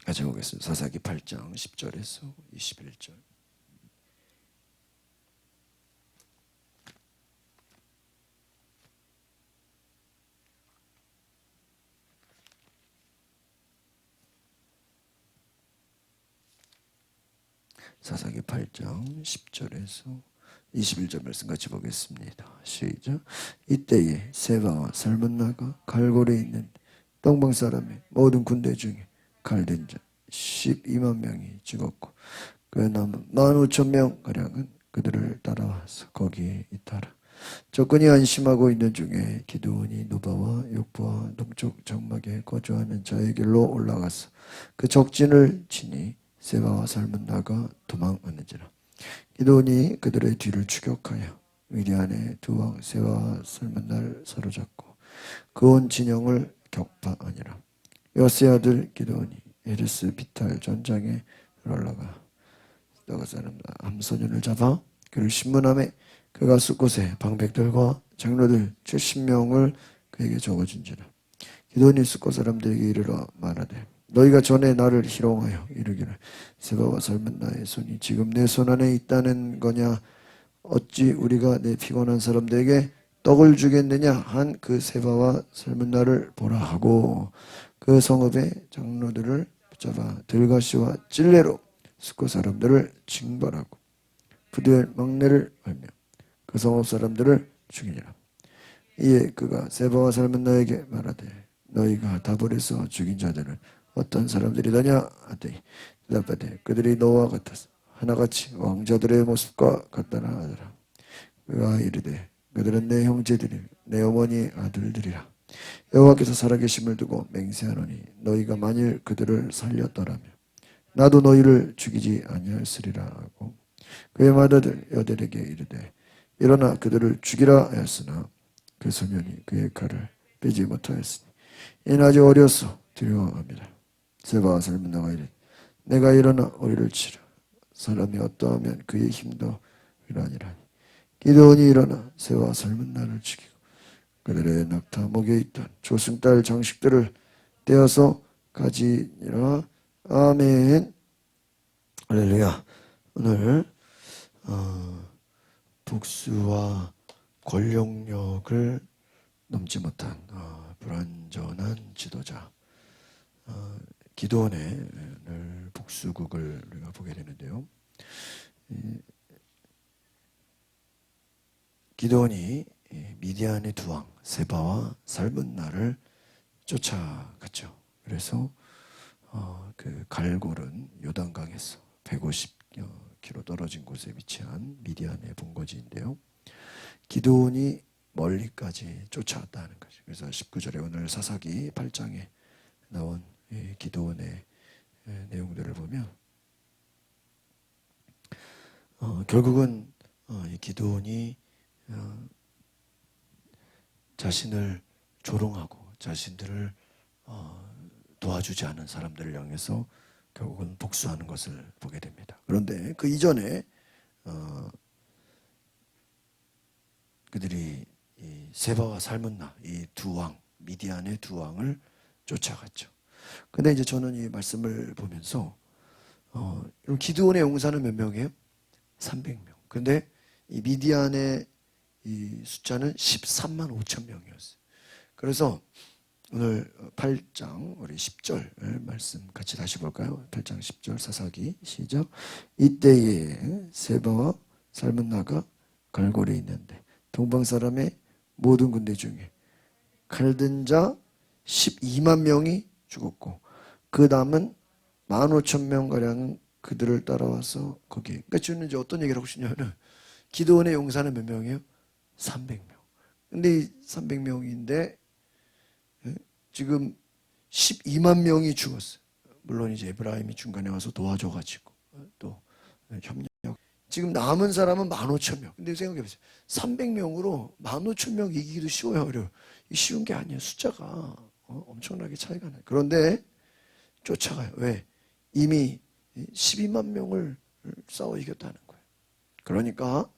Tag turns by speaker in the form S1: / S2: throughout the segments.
S1: 같이 보겠습니다. 사사기 8장 10절에서 21절. 사사기 8장 10절에서 21절 말씀 같이 보겠습니다. 시작. 이때에 세바와 살문나가 갈골에 있는 동방 사람의 모든 군대 중에 칼된 자 12만 명이 죽었고 그 남은 15,000명 가량은 그들을 따라와서 거기에 있더라. 적군이 안심하고 있는 중에 기드온이 노바와 욕부와 동쪽 장막에 거주하는 자에게로 올라가서 그 적진을 치니 세바와 살문나가 도망하는지라. 기드온이 그들의 뒤를 추격하여 미디안의 두 왕 세바와 살문나를 사로잡고 그 온 진영을 격파하니라. 여세 아들 기드온이 에르스 비탈 전장에 올라가 너가 사람 암소년을 잡아 그를 신문함에 그가 숫곳에 방백들과 장로들 70명을 그에게 적어준지라. 기드온이 숫곳 사람들에게 이르러 말하되 너희가 전에 나를 희롱하여 이르기를 세바와 살문나의 손이 지금 내 손 안에 있다는 거냐. 어찌 우리가 내 피곤한 사람들에게 떡을 주겠느냐 한 그 세바와 살문나를 보라 하고 그 성읍의 장로들을 붙잡아 들가시와 찔레로 숫곳 사람들을 징벌하고 부두엘 막내를 알며 그 성읍 사람들을 죽이니라. 이에 그가 세바와 살문나에게 말하되 너희가 다볼에서 죽인 자들은 어떤 사람들이더냐 하더니 대답하되 그들이 너와 같아서 하나같이 왕자들의 모습과 같다나 하더라. 그가 이르되 그들은 내 형제들이 내 어머니 아들들이라. 여호와께서 살아계심을 두고 맹세하노니 너희가 만일 그들을 살렸더라면 나도 너희를 죽이지 아니하였으리라 하고 그의 맏아들 여델에게 이르되 일어나 그들을 죽이라 하였으나 그 소년이 그의 칼을 빼지 못하였으니 이는 아직 어려서 두려워합니다. 세바와 살문나가 이르되 내가 일어나 우리를 치라. 사람이 어떠하면 그의 힘도 이러하니라. 기드온이 일어나 세바와 살문나를 죽이고 그들의 낙타 목에 있던 조승달 장식들을 떼어서 가지니라. 아멘. 할렐루야. 오늘 복수와 권력력을 넘지 못한 불완전한 지도자 기드온의 복수극을 우리가 보게 되는데요. 기드온이 미디안의 두 왕 세바와 살문나를 쫓아갔죠. 그래서 그 갈골은 요단강에서 150km 떨어진 곳에 위치한 미디안의 본거지인데요. 기드온이 멀리까지 쫓아왔다는 거죠. 그래서 19절에 오늘 사사기 8장에 나온 기드온의 내용들을 보면 결국은 이 기드온이 자신을 조롱하고 자신들을 도와주지 않은 사람들을 향해서 결국은 복수하는 것을 보게 됩니다. 그런데 그 이전에 그들이 이 세바와 살문나 이 두 왕, 미디안의 두 왕을 쫓아갔죠. 근데 이제 저는 이 말씀을 보면서 기드온의 용사는 몇 명이에요? 300명. 근데 이 미디안의 이 숫자는 13만 5천 명이었어요. 그래서 오늘 8장 우리 10절 말씀 같이 다시 볼까요? 8장 10절 사사기 시작. 이때에 세바와 살문나가 갈골에 있는데 동방 사람의 모든 군대 중에 칼든 자 12만 명이 죽었고 그 남은 15,000명가량은 그들을 따라와서 거기에. 그러니까 주는 이제 어떤 얘기를 하고 싶냐면 기드온의 용사는 몇 명이에요? 300명. 근데 이 300명인데 지금 12만 명이 죽었어요. 물론 이제 에브라임이 중간에 와서 도와줘가지고 또 협력. 지금 남은 사람은 15,000명. 근데 생각해보세요. 300명으로 15,000명 이기기도 쉬워요, 어려워요. 쉬운 게 아니에요. 숫자가 엄청나게 차이가 나요. 그런데 쫓아가요. 왜? 이미 12만 명을 싸워 이겼다는 거예요. 그러니까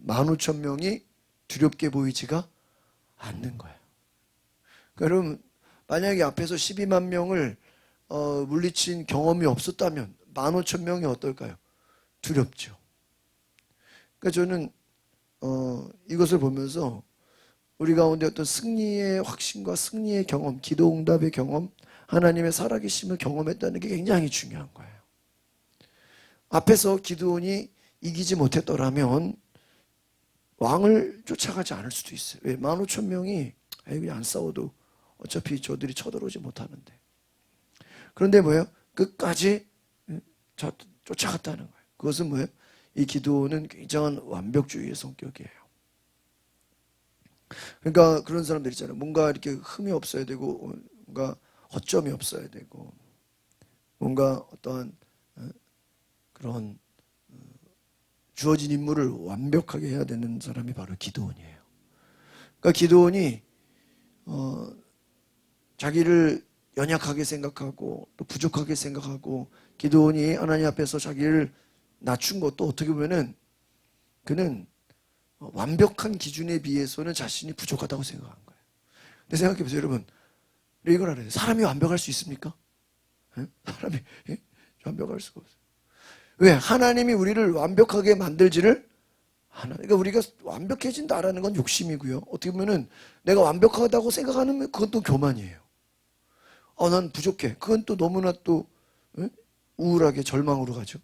S1: 15,000명이 두렵게 보이지가 않는 거예요. 그럼 만약에 앞에서 12만 명을 물리친 경험이 없었다면 15,000명이 어떨까요? 두렵죠. 그러니까 저는 이것을 보면서 우리 가운데 어떤 승리의 확신과 승리의 경험, 기도 응답의 경험, 하나님의 살아계심을 경험했다는 게 굉장히 중요한 거예요. 앞에서 기드온이 이기지 못했더라면 왕을 쫓아가지 않을 수도 있어요. 왜? 15,000명이 그냥 안 싸워도 어차피 저들이 쳐들어오지 못하는데. 그런데 뭐예요? 끝까지 쫓아갔다는 거예요. 그것은 뭐예요? 이 기드온은 굉장한 완벽주의의 성격이에요. 그러니까 그런 사람들 있잖아요. 뭔가 이렇게 흠이 없어야 되고, 뭔가 허점이 없어야 되고, 뭔가 어떠한 그런 주어진 임무를 완벽하게 해야 되는 사람이 바로 기드온이에요. 그러니까 기드온이 자기를 연약하게 생각하고 또 부족하게 생각하고, 기드온이 하나님 앞에서 자기를 낮춘 것도 어떻게 보면은 그는 완벽한 기준에 비해서는 자신이 부족하다고 생각한 거예요. 근데 생각해 보세요, 여러분. 이걸 알아야 돼요. 사람이 완벽할 수 있습니까? 사람이 완벽할 수가 없어요. 왜? 하나님이 우리를 완벽하게 만들지를 않아. 그러니까 우리가 완벽해진다라는 건 욕심이고요. 어떻게 보면은 내가 완벽하다고 생각하는 그건 또 교만이에요. 난 부족해. 그건 또 너무나 또 우울하게 절망으로 가죠.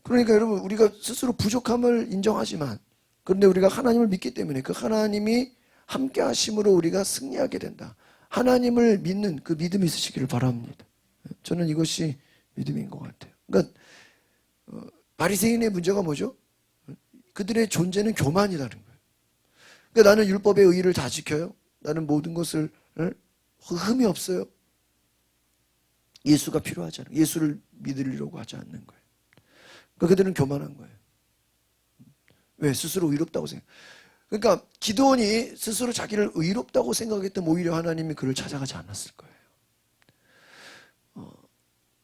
S1: 그러니까 여러분, 우리가 스스로 부족함을 인정하지만, 그런데 우리가 하나님을 믿기 때문에 그 하나님이 함께 하심으로 우리가 승리하게 된다. 하나님을 믿는 그 믿음이 있으시기를 바랍니다. 저는 이것이 믿음인 것 같아요. 그러니까 바리새인의 문제가 뭐죠? 그들의 존재는 교만이라는 거예요. 그러니까 나는 율법의 의의를 다 지켜요. 나는 모든 것을 흠이 없어요. 예수가 필요하지 않아요. 예수를 믿으려고 하지 않는 거예요. 그러니까 그들은 교만한 거예요. 왜? 스스로 의롭다고 생각. 그러니까 기드온이 스스로 자기를 의롭다고 생각했던 오히려 하나님이 그를 찾아가지 않았을 거예요.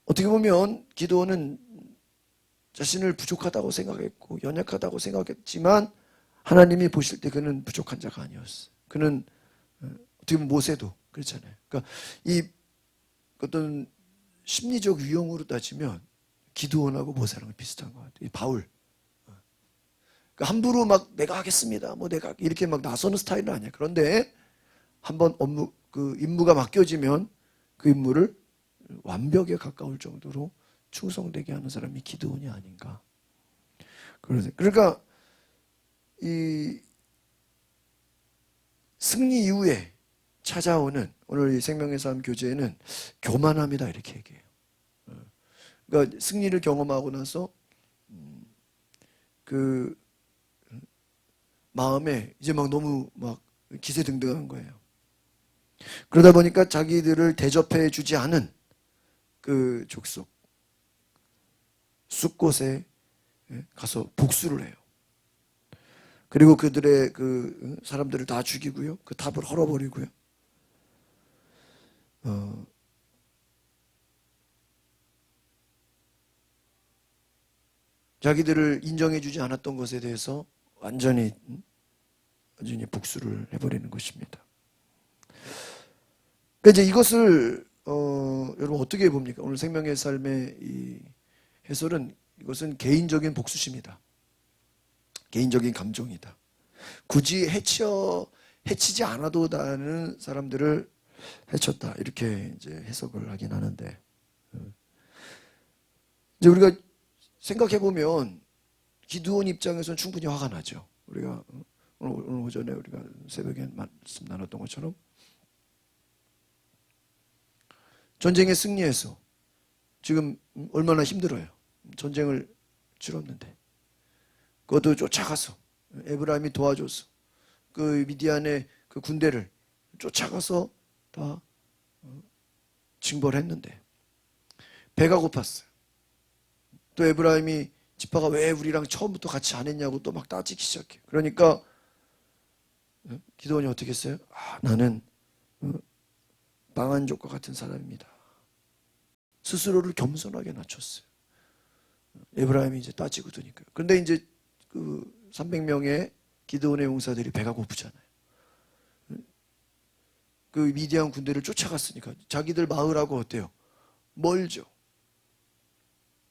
S1: 어떻게 보면 기드온은 자신을 부족하다고 생각했고 연약하다고 생각했지만 하나님이 보실 때 그는 부족한 자가 아니었어요. 그는 어떻게 보면 모세도 그렇잖아요. 그러니까 이 어떤 심리적 유형으로 따지면 기드온하고 모세랑 비슷한 것 같아요. 이 바울. 그러니까 함부로 막 내가 하겠습니다. 뭐 내가 이렇게 막 나서는 스타일은 아니야. 그런데 한번 그 임무가 맡겨지면 그 임무를 완벽에 가까울 정도로 충성되게 하는 사람이 기드온이 아닌가. 그러니까 이 승리 이후에 찾아오는 오늘 이 생명의 삶 교재에는 교만함이다 이렇게 얘기해요. 그러니까 승리를 경험하고 나서 그 마음에 이제 막 너무 막 기세등등한 거예요. 그러다 보니까 자기들을 대접해 주지 않은 그 족속 숲곳에 가서 복수를 해요. 그리고 그들의 그 사람들을 다 죽이고요. 그 탑을 헐어버리고요. 자기들을 인정해주지 않았던 것에 대해서 완전히 복수를 해버리는 것입니다. 그러니까 이제 이것을 여러분 어떻게 봅니까? 오늘 생명의 삶의 이 해설은 이것은 개인적인 복수심이다. 개인적인 감정이다. 굳이 해치지 않아도 나는 사람들을 해쳤다. 이렇게 이제 해석을 하긴 하는데, 이제 우리가 생각해 보면 기드온 입장에서는 충분히 화가 나죠. 우리가 오늘 오전에 우리가 새벽에 말씀 나눴던 것처럼 전쟁에 승리해서 지금 얼마나 힘들어요. 전쟁을 치렀는데 그것도 쫓아가서 에브라임이 도와줘서 그 미디안의 그 군대를 쫓아가서 다 징벌했는데 배가 고팠어요. 또 에브라임이 지파가 왜 우리랑 처음부터 같이 안 했냐고 또 막 따지기 시작해. 그러니까 기드온이 어떻게 했어요? 나는 망한족과 같은 사람입니다. 스스로를 겸손하게 낮췄어요. 에브라임이 이제 따지고 드니까요. 그런데 이제 그 300명의 기드온의 용사들이 배가 고프잖아요. 그 미디안 군대를 쫓아갔으니까 자기들 마을하고 어때요? 멀죠.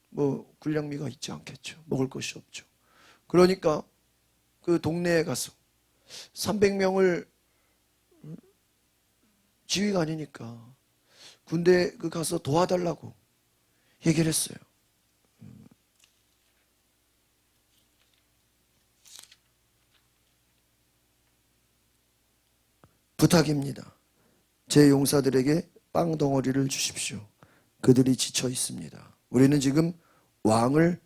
S1: 뭐 군량미가 있지 않겠죠. 먹을 것이 없죠. 그러니까 그 동네에 가서 300명을 지휘가 아니니까 군대 그 가서 도와달라고 얘기를 했어요. 부탁입니다. 제 용사들에게 빵 덩어리를 주십시오. 그들이 지쳐 있습니다. 우리는 지금 왕을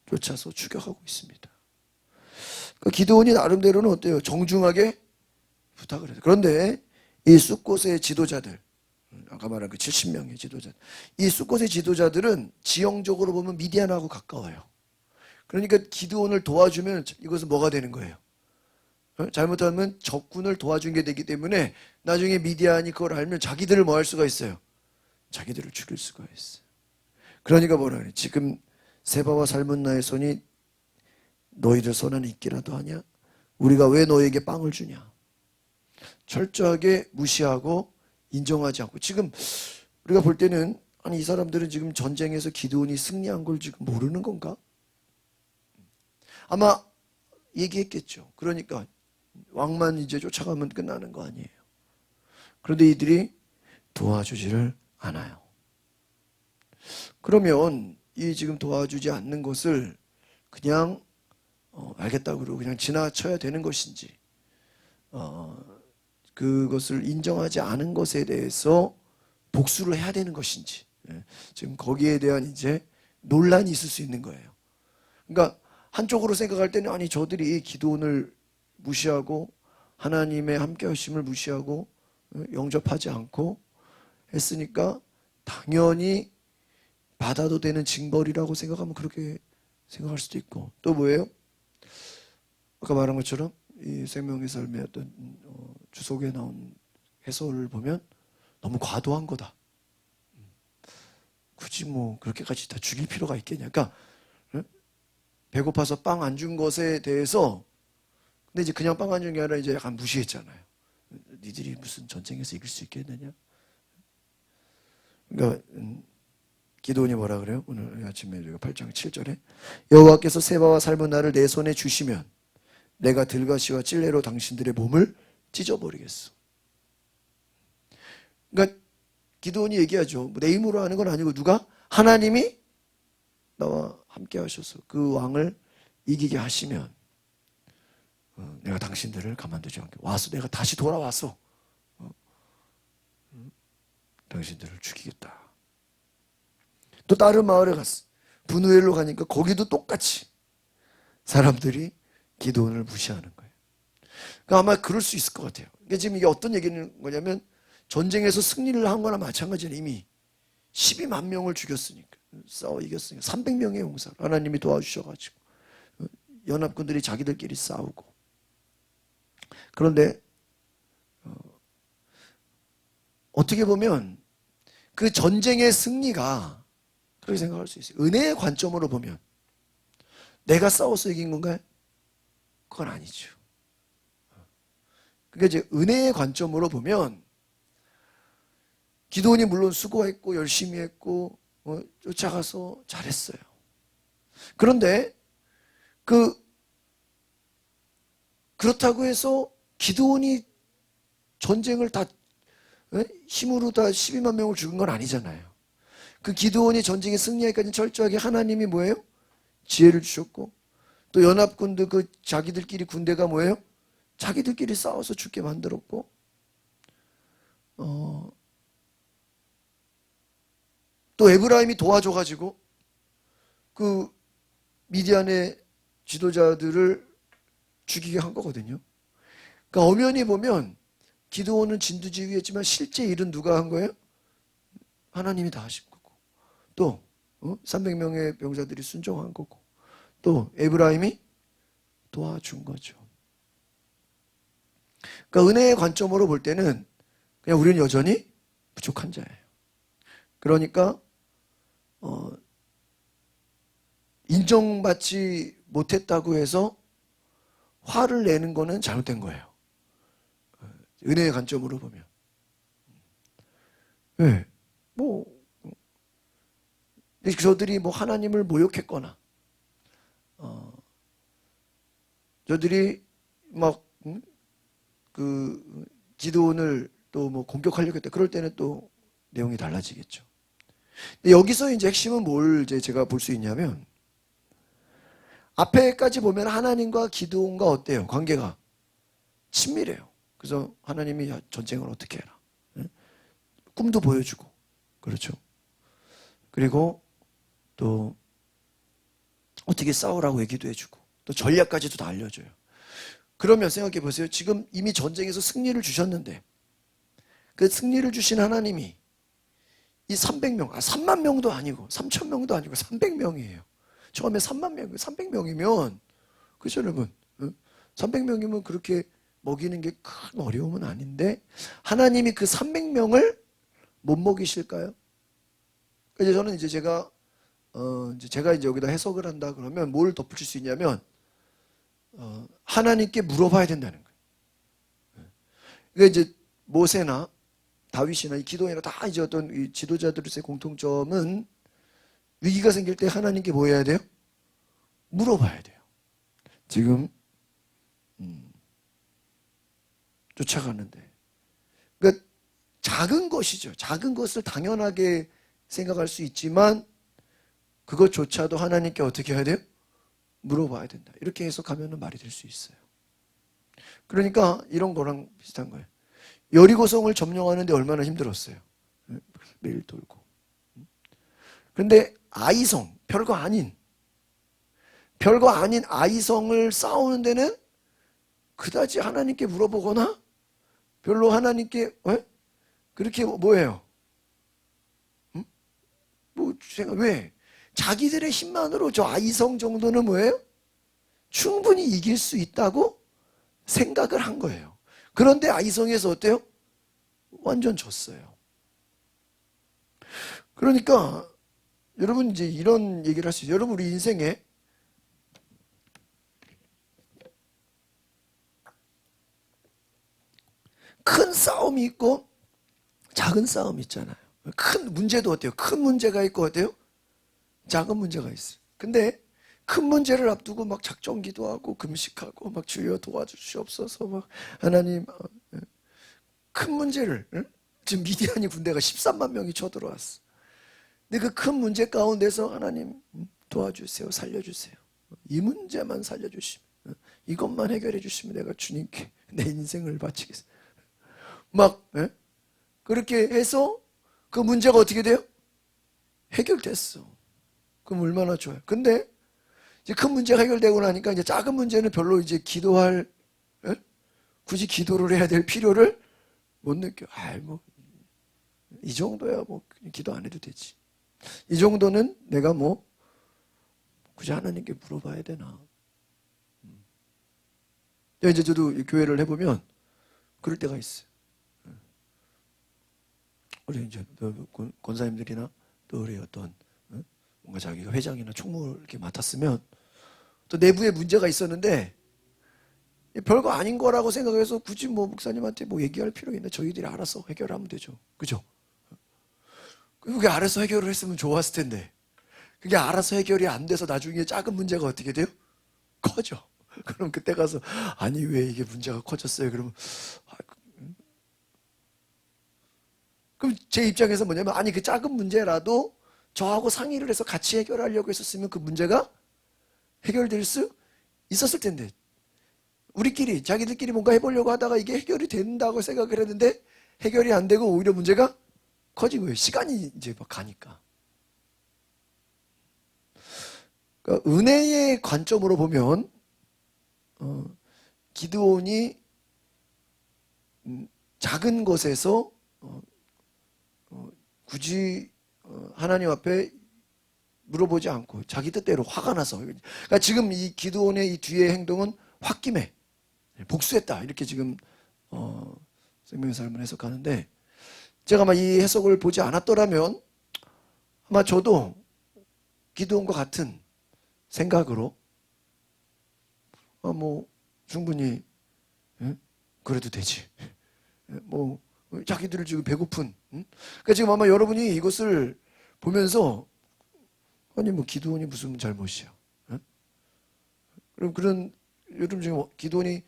S1: 쫓아서 추격하고 있습니다. 그러니까 기드온이 나름대로는 어때요? 정중하게 부탁을 해요. 그런데 이 숫곳의 지도자들, 아까 말한 그 70명의 지도자들, 이 숫곳의 지도자들은 지형적으로 보면 미디안하고 가까워요. 그러니까 기드온을 도와주면 이것은 뭐가 되는 거예요? 잘못하면 적군을 도와준 게 되기 때문에 나중에 미디안이 그걸 알면 자기들을 뭐 할 수가 있어요? 자기들을 죽일 수가 있어요. 그러니까 뭐라 그래? 지금 세바와 살문나의 손이 너희들 손 안에 있기라도 하냐? 우리가 왜 너에게 빵을 주냐? 철저하게 무시하고 인정하지 않고, 지금 우리가 볼 때는 아니 이 사람들은 지금 전쟁에서 기드온이 승리한 걸 지금 모르는 건가? 아마 얘기했겠죠. 그러니까 왕만 이제 쫓아가면 끝나는 거 아니에요. 그런데 이들이 도와주지를 않아요. 그러면 이 지금 도와주지 않는 것을 그냥 알겠다고 그러고 그냥 지나쳐야 되는 것인지, 그것을 인정하지 않은 것에 대해서 복수를 해야 되는 것인지, 지금 거기에 대한 이제 논란이 있을 수 있는 거예요. 그러니까 한쪽으로 생각할 때는 아니 저들이 기드온을 무시하고 하나님의 함께 하심을 무시하고 영접하지 않고 했으니까 당연히 받아도 되는 징벌이라고 생각하면 그렇게 생각할 수도 있고, 또 뭐예요? 아까 말한 것처럼 이 생명의 삶의 어떤 주석에 나온 해설을 보면 너무 과도한 거다. 굳이 뭐 그렇게까지 다 죽일 필요가 있겠냐. 그러니까 배고파서 빵 안 준 것에 대해서, 근데 이제 그냥 빵 안 준 게 아니라 이제 약간 무시했잖아요. 니들이 무슨 전쟁에서 이길 수 있겠느냐. 그러니까 기드온이 뭐라 그래요? 오늘 아침에 우리가 8장 7절에 여호와께서 세바와 살문나를 내 손에 주시면 내가 들가시와 찔레로 당신들의 몸을 찢어버리겠어. 그러니까 기드온이 얘기하죠. 내 힘으로 하는 건 아니고 누가? 하나님이 나와 함께 하셔서 그 왕을 이기게 하시면 내가 당신들을 가만두지 않게 와서 내가 다시 돌아와서 당신들을 죽이겠다. 또 다른 마을에 갔어. 분우엘로 가니까 거기도 똑같이 사람들이 기드온을 무시하는 거예요. 그러니까 아마 그럴 수 있을 것 같아요. 그러니까 지금 이게 어떤 얘기는 거냐면 전쟁에서 승리를 한 거나 마찬가지로 이미 12만 명을 죽였으니까, 싸워 이겼으니까 300명의 용사를 하나님이 도와주셔가지고 연합군들이 자기들끼리 싸우고, 그런데 어떻게 보면 그 전쟁의 승리가 그렇게 생각할 수 있어요. 은혜의 관점으로 보면 내가 싸워서 이긴 건가요? 그건 아니죠. 그러니까 이제 은혜의 관점으로 보면 기드온이 물론 수고했고 열심히 했고 쫓아가서 잘했어요. 그런데 그렇다고 해서 기드온이 전쟁을 다 힘으로 다 12만 명을 죽인 건 아니잖아요. 그 기드온이 전쟁에 승리하기까지 철저하게 하나님이 뭐예요? 지혜를 주셨고, 또 연합군도 그 자기들끼리 군대가 뭐예요? 자기들끼리 싸워서 죽게 만들었고, 또 에브라임이 도와줘가지고 그 미디안의 지도자들을 죽이게 한 거거든요. 그러니까 엄연히 보면 기드온은 진두지휘했지만 실제 일은 누가 한 거예요? 하나님이 다 하신 거고, 또 300명의 병사들이 순종한 거고, 또 에브라임이 도와준 거죠. 그러니까 은혜의 관점으로 볼 때는 그냥 우리는 여전히 부족한 자예요. 그러니까 인정받지 못했다고 해서 화를 내는 거는 잘못된 거예요. 은혜의 관점으로 보면. 예. 뭐 저들이 뭐 하나님을 모욕했거나 저들이 막 그 기도원을 또 뭐 공격하려고 했다. 그럴 때는 또 내용이 달라지겠죠. 근데 여기서 이제 핵심은 뭘 이제 제가 볼 수 있냐면 앞에까지 보면 하나님과 기드온과 어때요? 관계가 친밀해요. 그래서 하나님이 야, 전쟁을 어떻게 해라. 예? 꿈도 보여주고 그렇죠. 그리고 또 어떻게 싸우라고 얘기도 해주고 또 전략까지도 다 알려줘요. 그러면 생각해 보세요. 지금 이미 전쟁에서 승리를 주셨는데 그 승리를 주신 하나님이 이 300명, 3만 명도 아니고 3천 명도 아니고 300명이에요. 처음에 3만 명, 300명이면 그죠 여러분? 300명이면 그렇게 먹이는 게 큰 어려움은 아닌데 하나님이 그 300명을 못 먹이실까요? 이제 저는 이제 제가 이제 여기다 해석을 한다 그러면 뭘 덧붙일 수 있냐면 하나님께 물어봐야 된다는 거예요. 그러니까 이제 모세나 다윗이나 이 기도원이나 다 이제 어떤 이 지도자들의 공통점은 위기가 생길 때 하나님께 뭐 해야 돼요? 물어봐야 돼요. 지금 쫓아가는데 그러니까 작은 것이죠. 작은 것을 당연하게 생각할 수 있지만 그것조차도 하나님께 어떻게 해야 돼요? 물어봐야 된다. 이렇게 해석하면 말이 될 수 있어요. 그러니까 이런 거랑 비슷한 거예요. 여리고성을 점령하는데 얼마나 힘들었어요. 매일 돌고. 그런데 아이성, 별거 아닌 아이성을 싸우는 데는 그다지 하나님께 물어보거나 별로 하나님께 그렇게 뭐예요? 왜? 자기들의 힘만으로 저 아이성 정도는 뭐예요? 충분히 이길 수 있다고 생각을 한 거예요. 그런데 아이성에서 어때요? 완전 졌어요. 그러니까 여러분 이제 이런 얘기를 할 수 있어요. 여러분 우리 인생에 큰 싸움이 있고 작은 싸움이 있잖아요. 큰 문제도 어때요? 큰 문제가 있고 어때요? 작은 문제가 있어요. 근데 큰 문제를 앞두고 막 작정기도 하고 금식하고 막 주여 도와주시옵소서 막 하나님 큰 문제를 지금 미디안이 군대가 13만 명이 쳐들어왔어. 근데 그 큰 문제 가운데서 하나님 도와주세요. 살려주세요. 이 문제만 살려주시면 이것만 해결해 주시면 내가 주님께 내 인생을 바치겠습니다. 막 그렇게 해서 그 문제가 어떻게 돼요? 해결됐어. 그럼 얼마나 좋아요. 근데 이제 큰 문제가 해결되고 나니까 이제 작은 문제는 별로 이제 기도할 굳이 기도를 해야 될 필요를 못 느껴. 뭐 이 정도야 뭐 기도 안 해도 되지. 이 정도는 내가 뭐 굳이 하나님께 물어봐야 되나. 이제 저도 교회를 해보면 그럴 때가 있어요. 우리 이제 권사님들이나 또 우리 어떤 뭔가 자기가 회장이나 총무를 이렇게 맡았으면 또 내부에 문제가 있었는데 별거 아닌 거라고 생각해서 굳이 뭐 목사님한테 뭐 얘기할 필요가 있나? 저희들이 알아서 해결하면 되죠. 그죠? 그게 알아서 해결을 했으면 좋았을 텐데 그게 알아서 해결이 안 돼서 나중에 작은 문제가 어떻게 돼요? 커져. 그럼 그때 가서 아니 왜 이게 문제가 커졌어요? 그러면 그럼 제 입장에서 뭐냐면 아니 그 작은 문제라도 저하고 상의를 해서 같이 해결하려고 했었으면 그 문제가 해결될 수 있었을 텐데 우리끼리 자기들끼리 뭔가 해보려고 하다가 이게 해결이 된다고 생각을 했는데 해결이 안 되고 오히려 문제가 커진 거예요. 시간이 이제 막 가니까. 그러니까 은혜의 관점으로 보면 기드온이 작은 것에서 굳이 하나님 앞에 물어보지 않고 자기 뜻대로 화가 나서 그러니까 지금 이 기드온의 이 뒤의 행동은 홧김에 복수했다 이렇게 지금 생명의 삶을 해석하는데 제가 아마 이 해석을 보지 않았더라면 아마 저도 기드온과 같은 생각으로 뭐 충분히 그래도 되지 뭐 자기들을 지금 배고픈. 그러니까 지금 아마 여러분이 이것을 보면서 아니 뭐 기드온이 무슨 잘못이야? 그럼 그런 요즘 지금 기드온이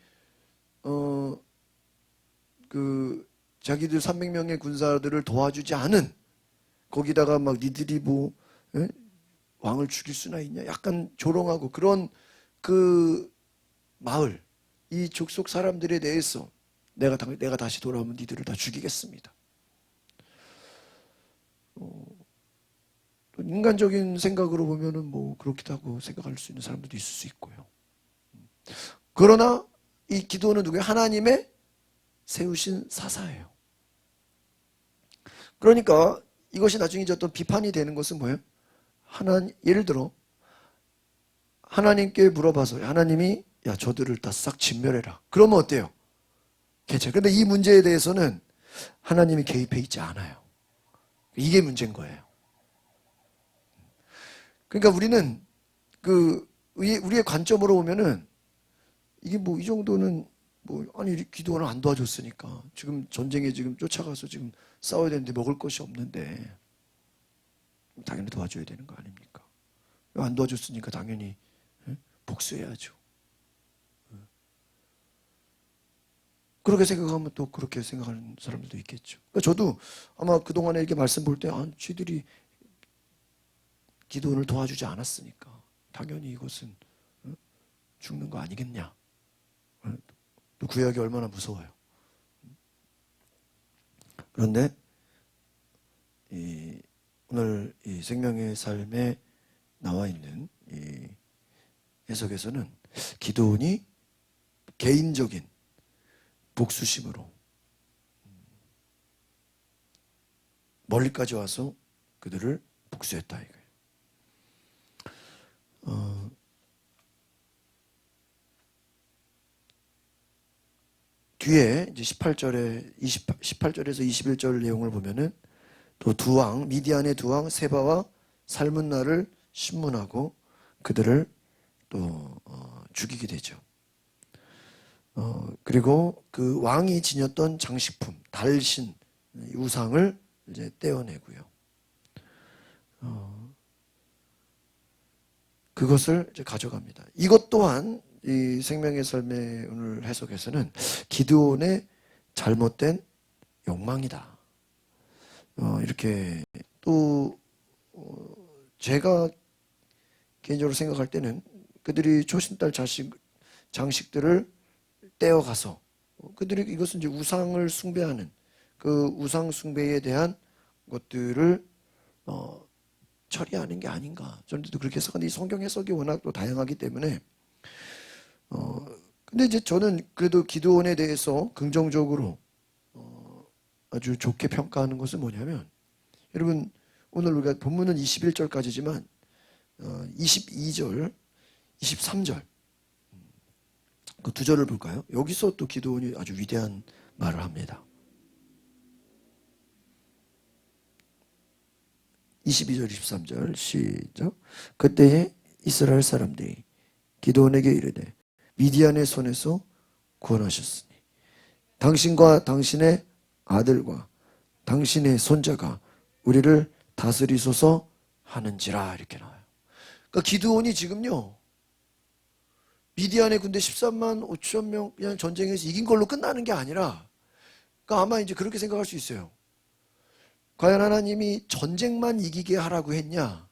S1: 그 자기들 300명의 군사들을 도와주지 않은 거기다가 막 니들이 뭐 왕을 죽일 수나 있냐? 약간 조롱하고 그런 그 마을 이 족속 사람들에 대해서 내가 다시 돌아오면 니들을 다 죽이겠습니다. 인간적인 생각으로 보면은 뭐 그렇기도 하고 생각할 수 있는 사람들도 있을 수 있고요. 그러나 이 기도는 누구예요? 하나님의 세우신 사사예요. 그러니까 이것이 나중에 이제 어떤 비판이 되는 것은 뭐예요? 예를 들어 하나님께 물어봐서 하나님이 야 저들을 다 싹 진멸해라. 그러면 어때요? 괜찮아요. 그런데 이 문제에 대해서는 하나님이 개입해 있지 않아요. 이게 문제인 거예요. 그러니까 우리는 우리의 관점으로 보면은 이게 뭐 이 정도는 뭐 아니 기도는 안 도와줬으니까 지금 전쟁에 지금 쫓아가서 지금 싸워야 되는데 먹을 것이 없는데 당연히 도와줘야 되는 거 아닙니까? 안 도와줬으니까 당연히 복수해야죠. 그렇게 생각하면 또 그렇게 생각하는 사람들도 있겠죠. 그러니까 저도 아마 그동안에 이렇게 말씀 볼 때 쥐들이 기도원을 도와주지 않았으니까 당연히 이것은 죽는 거 아니겠냐. 또 구약이 얼마나 무서워요. 그런데 오늘 이 생명의 삶에 나와 있는 이 해석에서는 기도원이 개인적인 복수심으로 멀리까지 와서 그들을 복수했다 이거예요. 뒤에 이제 18절에서 21절 내용을 보면은 또 두 왕, 미디안의 두 왕 세바와 살문나를 신문하고 그들을 또 죽이게 되죠. 그리고 그 왕이 지녔던 장식품, 달신, 우상을 이제 떼어내고요. 그것을 이제 가져갑니다. 이것 또한 이 생명의 삶의 오늘 해석에서는 기드온의 잘못된 욕망이다. 이렇게 또 제가 개인적으로 생각할 때는 그들이 초신딸 장식들을 떼어가서 그들이 이것은 이제 우상을 숭배하는 그 우상 숭배에 대한 것들을 처리하는 게 아닌가. 저는 또 그렇게 해석하는데 이 성경 해석이 워낙 또 다양하기 때문에 근데 이제 저는 그래도 기드온에 대해서 긍정적으로 아주 좋게 평가하는 것은 뭐냐면 여러분 오늘 우리가 본문은 21절까지지만 22절, 23절 그 두 절을 볼까요? 여기서 또 기드온이 아주 위대한 말을 합니다. 22절, 23절 시작. 그때에 이스라엘 사람들이 기드온에게 이르되 미디안의 손에서 구원하셨으니 당신과 당신의 아들과 당신의 손자가 우리를 다스리소서 하는지라 이렇게 나와요. 그러니까 기드온이 지금요 미디안의 군대 13만 5천 명 그냥 전쟁에서 이긴 걸로 끝나는 게 아니라 그러니까 아마 이제 그렇게 생각할 수 있어요. 과연 하나님이 전쟁만 이기게 하라고 했냐?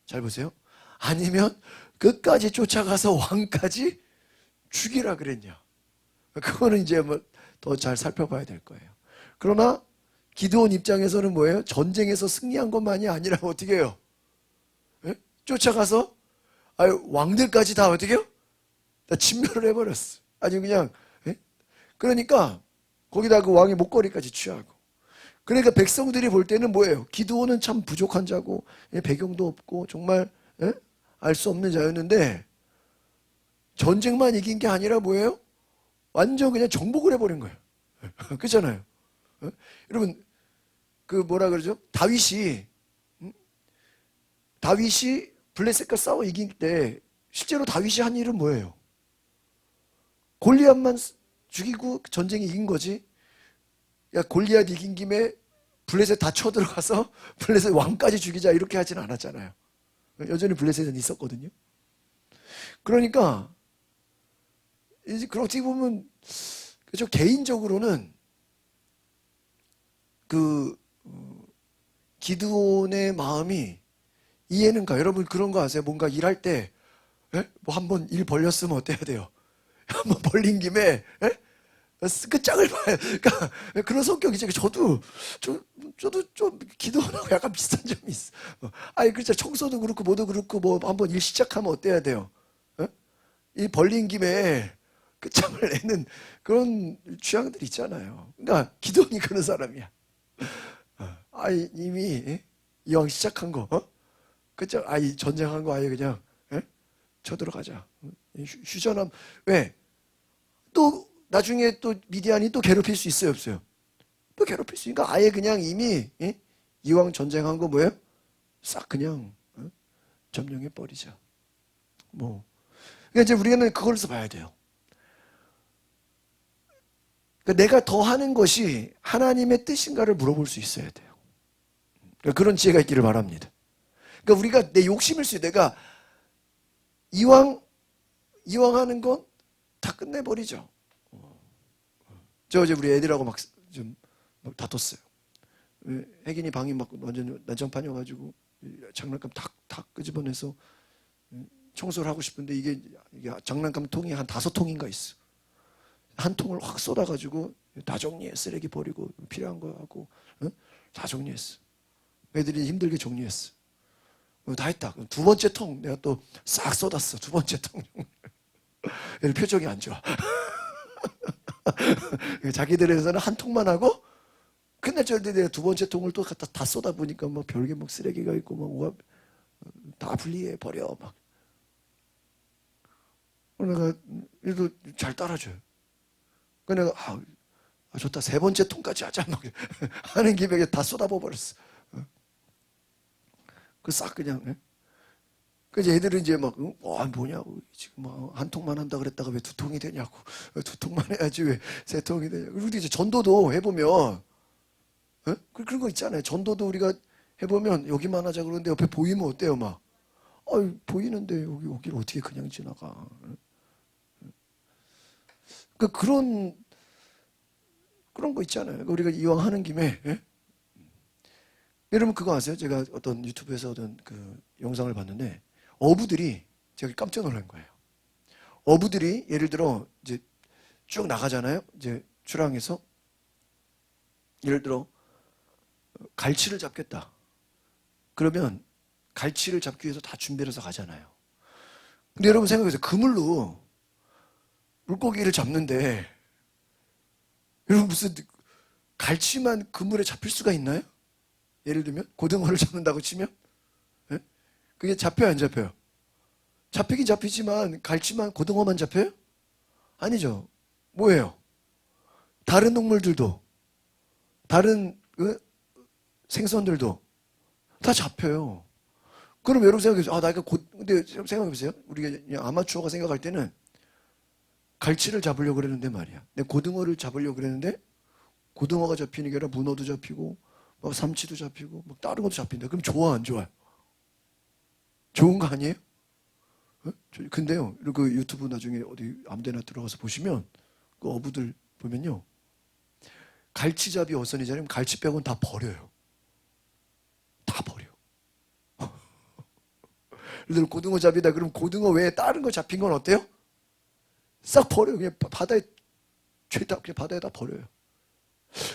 S1: 잘 보세요. 아니면 끝까지 쫓아가서 왕까지 죽이라 그랬냐? 그거는 이제 뭐 더 잘 살펴봐야 될 거예요. 그러나 기드온 입장에서는 뭐예요? 전쟁에서 승리한 것만이 아니라 어떻게 해요? 예? 쫓아가서 왕들까지 다 어떻게 해요? 다 진멸을 해버렸어. 아니 그냥 예? 그러니까 거기다 그 왕의 목걸이까지 취하고 그러니까 백성들이 볼 때는 뭐예요? 기드온은 참 부족한 자고 배경도 없고 정말 알 수 없는 자였는데 전쟁만 이긴 게 아니라 뭐예요? 완전 그냥 정복을 해버린 거예요. 그렇잖아요. 여러분 그 뭐라 그러죠? 다윗이 블레셋과 싸워 이길 때 실제로 다윗이 한 일은 뭐예요? 골리앗만 죽이고 전쟁에 이긴 거지. 야 골리앗 이긴 김에 블레셋 다 쳐들어가서 블레셋 왕까지 죽이자 이렇게 하진 않았잖아요. 여전히 블레셋은 있었거든요. 그러니까 이제 그렇게 보면 저 개인적으로는 그 기드온의 마음이 이해는 가. 여러분 그런 거 아세요? 뭔가 일할 때 뭐 한번 일 벌렸으면 어때야 돼요? 한번 벌린 김에 끝장을 봐요. 그러니까 그런 성격이죠. 저도 좀 기도하고 약간 비슷한 점이 있어. 아니 그렇죠. 청소도 그렇고 뭐도 그렇고 뭐 한번 일 시작하면 어때야 돼요? 이 벌린 김에 끝장을 내는 그런 취향들 있잖아요. 그러니까 기도니 그런 사람이야. 이미 이왕 시작한 거, 끝장, 전쟁한 거 아예 그냥 쳐들어가자. 휴전함 왜? 또 나중에 또 미디안이 또 괴롭힐 수 있어요, 없어요? 또 괴롭힐 수 있으니까 아예 그냥 이미 이왕 전쟁한 거 뭐예요? 싹 그냥 점령해 버리자. 뭐 그러니까 이제 우리는 그걸서 봐야 돼요. 그러니까 내가 더 하는 것이 하나님의 뜻인가를 물어볼 수 있어야 돼요. 그러니까 그런 지혜가 있기를 바랍니다. 그러니까 우리가 내 욕심일 수 있어요. 내가 이왕 하는 건 다 끝내버리죠. 저 어제 우리 애들하고 막 다퉜어요. 혜긴이 방이 막 완전 난장판이어가지고 장난감 다 끄집어내서 청소를 하고 싶은데 이게 장난감 통이 한 5통인가 있어. 한 통을 확 쏟아가지고 다 정리해. 쓰레기 버리고 필요한 거 하고 다 정리했어. 애들이 힘들게 정리했어. 다 했다. 두 번째 통 내가 또 싹 쏟았어. 두 번째 통. 애들 표정이 안 좋아. 자기들에서는 한 통만 하고 끝날 줄 알았는데 내가 두 번째 통을 또 갖다 다 쏟아 보니까 막 별게 막 쓰레기가 있고 막 오합 다 분리해 버려 막. 내가 얘도 잘 따라줘요. 그 내가 좋다. 세 번째 통까지 하자 막 하는 김에 다 쏟아부어 버렸어. 그 싹 그냥. 그래서 애들은 이제 막 뭐냐고 지금 한 통만 한다 그랬다가 왜 2통이 되냐고. 2통만 해야지 왜 3통이 되냐고. 그리고 이제 전도도 해보면 그런 거 있잖아요. 전도도 우리가 해보면 여기만 하자 그러는데 옆에 보이면 어때요 막. 보이는데 여기를 어떻게 그냥 지나가. 그러니까 그런 거 있잖아요. 우리가 이왕 하는 김에 여러분 그거 아세요? 제가 어떤 유튜브에서 어떤 그 영상을 봤는데 어부들이 제가 깜짝 놀란 거예요. 어부들이 예를 들어 이제 쭉 나가잖아요. 이제 출항해서 예를 들어 갈치를 잡겠다. 그러면 갈치를 잡기 위해서 다 준비를 해서 가잖아요. 근데 여러분 생각해보세요. 그물로 물고기를 잡는데 여러분 무슨 갈치만 그물에 잡힐 수가 있나요? 예를 들면 고등어를 잡는다고 치면 그게 잡혀요 안 잡혀요? 잡히긴 잡히지만 갈치만 고등어만 잡혀요? 아니죠. 뭐예요? 다른 동물들도 다른 생선들도 다 잡혀요. 그럼 여러분 생각해보세요. 근데 생각해보세요. 우리가 아마추어가 생각할 때는 갈치를 잡으려고 그랬는데 말이야. 내 고등어를 잡으려고 그랬는데 고등어가 잡히는 게 아니라 문어도 잡히고 막 삼치도 잡히고 막 다른 것도 잡힌다. 그럼 좋아 안 좋아요? 좋은 거 아니에요? 근데요, 그 유튜브 나중에 어디 아무데나 들어가서 보시면 그 어부들 보면요, 갈치잡이 어선이잖아요. 갈치 빼고는 다 버려요. 다 버려. 예를 들어 고등어 잡이다 그럼 고등어 외에 다른 거 잡힌 건 어때요? 싹 버려요. 그냥 바다에 죄다 그냥 바다에다 버려요.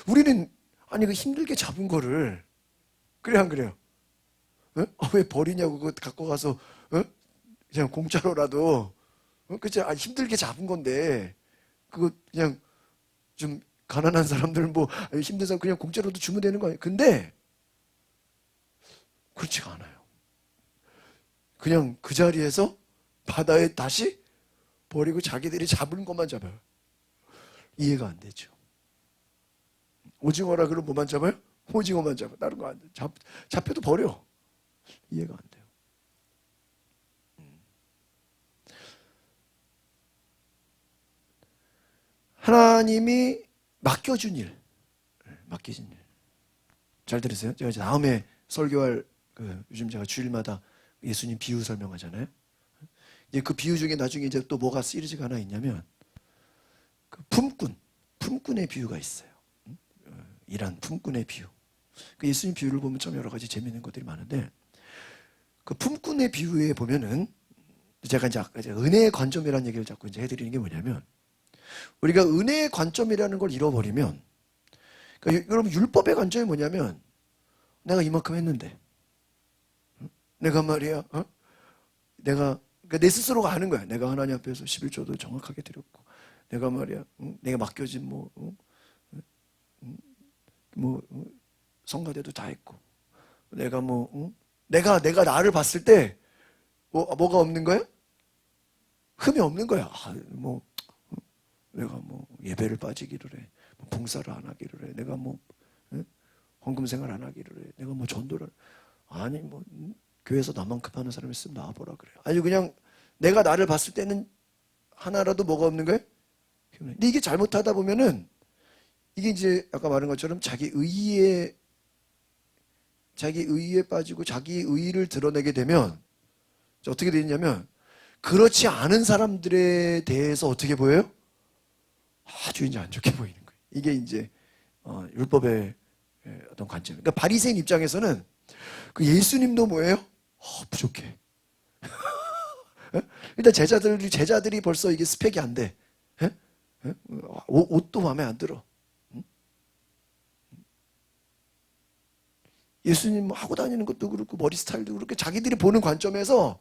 S1: 우리는 그 힘들게 잡은 거를 그래 안 그래요? 왜 버리냐고 그거 갖고 가서 그냥 공짜로라도 그치? 힘들게 잡은 건데 그거 그냥 좀 가난한 사람들 뭐 힘든 사람 그냥 공짜로도 주면 되는 거 아니에요? 근데 그렇지가 않아요. 그냥 그 자리에서 바다에 다시 버리고 자기들이 잡은 것만 잡아요. 이해가 안 되죠. 오징어라 그러면 뭐만 잡아요? 오징어만 잡아. 다른 거 안 돼. 잡혀도 버려. 이해가 안 돼요. 하나님이 맡겨준 일. 맡기신 일. 잘 들으세요? 제가 이제 다음에 설교할 요즘 제가 주일마다 예수님 비유 설명하잖아요. 이제 그 비유 중에 나중에 이제 또 뭐가 시리즈가 하나 있냐면 그 품꾼의 비유가 있어요. 이란 품꾼의 비유. 그 예수님 비유를 보면 참 여러 가지 재미있는 것들이 많은데 그 품꾼의 비유에 보면은 제가 이제 은혜의 관점이라는 얘기를 자꾸 이제 해드리는 게 뭐냐면 우리가 은혜의 관점이라는 걸 잃어버리면 그러니까 여러분 율법의 관점이 뭐냐면 내가 이만큼 했는데 내가 말이야 내가 그러니까 내 스스로가 아는 거야. 내가 하나님 앞에서 11조도 정확하게 드렸고 내가 말이야 내가 맡겨진 성가대도 다 했고 내가 내가 나를 봤을 때 뭐가 없는 거야? 흠이 없는 거야. 내가 예배를 빠지기를 해. 봉사를 안 하기를 해. 내가 헌금 생활 안 하기를 해. 내가 전도를 아니 교회에서 나만큼 하는 사람 있으면 나와보라 그래. 아니 그냥 내가 나를 봤을 때는 하나라도 뭐가 없는 거야? 근데 이게 잘못하다 보면은 이게 이제 아까 말한 것처럼 자기 의에 빠지고 자기 의를 드러내게 되면 어떻게 되냐면 그렇지 않은 사람들에 대해서 어떻게 보여요? 아주 이제 안 좋게 보이는 거예요. 이게 이제 율법의 어떤 관점. 그러니까 바리새인 입장에서는 그 예수님도 뭐예요? 부족해. 일단 제자들이 벌써 이게 스펙이 안 돼. 옷도 마음에 안 들어. 예수님 하고 다니는 것도 그렇고 머리 스타일도 그렇게 자기들이 보는 관점에서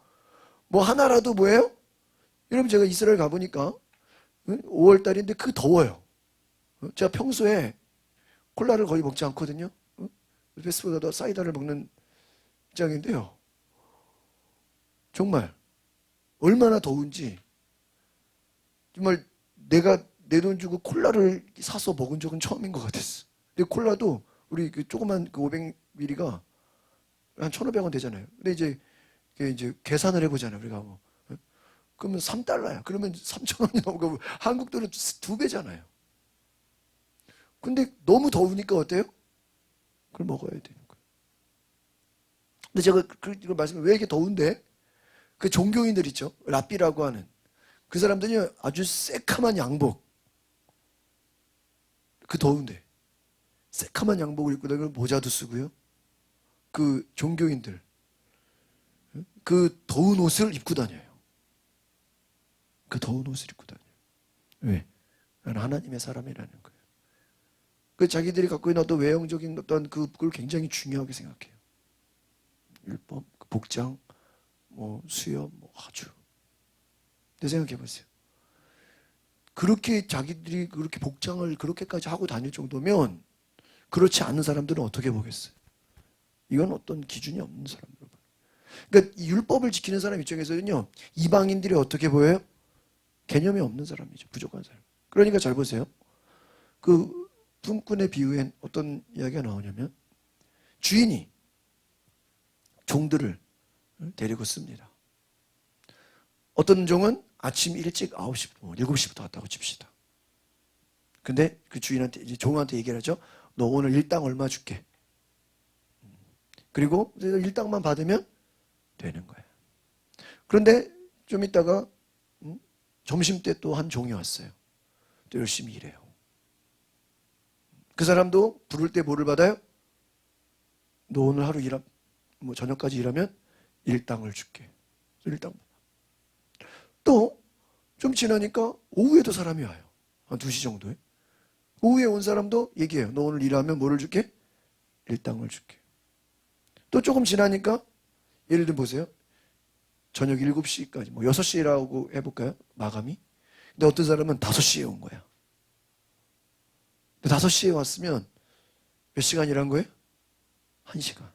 S1: 하나라도 뭐예요? 여러분 제가 이스라엘 가보니까 5월달인데 더워요. 제가 평소에 콜라를 거의 먹지 않거든요. 패스트푸드보다 사이다를 먹는 입장인데요. 정말 얼마나 더운지 정말 내가 내 돈 주고 콜라를 사서 먹은 적은 처음인 것 같았어. 근데 콜라도 우리 조그만 500ml가 한 1,500원 되잖아요. 근데 이제 계산을 해보잖아요. 우리가 그러면 3달러야. 그러면 3,000원이 넘고 한국 돈은 2배잖아요. 근데 너무 더우니까 어때요? 그걸 먹어야 되는 거예요. 근데 제가 이걸 왜 이렇게 더운데? 그 종교인들 있죠. 랍비라고 하는 그 사람들이 아주 새카만 양복. 그 더운데 새카만 양복을 입고 다니고 모자도 쓰고요. 그 종교인들 그 더운 옷을 입고 다녀요. 그 더운 옷을 입고 다녀요. 왜? 나는 하나님의 사람이라는 거예요. 그 자기들이 갖고 있는 어떤 외형적인 어떤 그걸 굉장히 중요하게 생각해요. 율법, 복장, 수염, 아주. 근데 생각해 보세요. 그렇게 자기들이 그렇게 복장을 그렇게까지 하고 다닐 정도면 그렇지 않은 사람들은 어떻게 보겠어요? 이건 어떤 기준이 없는 사람으로 봐요. 그러니까 이 율법을 지키는 사람 입장에서는요, 이방인들이 어떻게 보여요? 개념이 없는 사람이죠. 부족한 사람. 그러니까 잘 보세요. 그 품꾼의 비유엔 어떤 이야기가 나오냐면 주인이 종들을 데리고 씁니다. 어떤 종은 아침 일찍 9시부터 7시부터 왔다고 칩시다. 근데 그 주인한테 이제 종한테 얘기를 하죠. 너 오늘 일당 얼마 줄게. 그리고 일당만 받으면 되는 거예요. 그런데 좀 있다가 점심때 또 한 종이 왔어요. 또 열심히 일해요. 그 사람도 부를 때 뭐를 받아요? 너 오늘 하루 저녁까지 일하면 일당을 줄게. 일당. 또 좀 지나니까 오후에도 사람이 와요. 한 2시 정도에. 오후에 온 사람도 얘기해요. 너 오늘 일하면 뭐를 줄게? 일당을 줄게. 또 조금 지나니까 예를 들어 보세요. 저녁 7시까지 6시라고 해볼까요? 마감이. 근데 어떤 사람은 5시에 온 거야. 5시에 왔으면 몇 시간 일한 거예요? 1시간.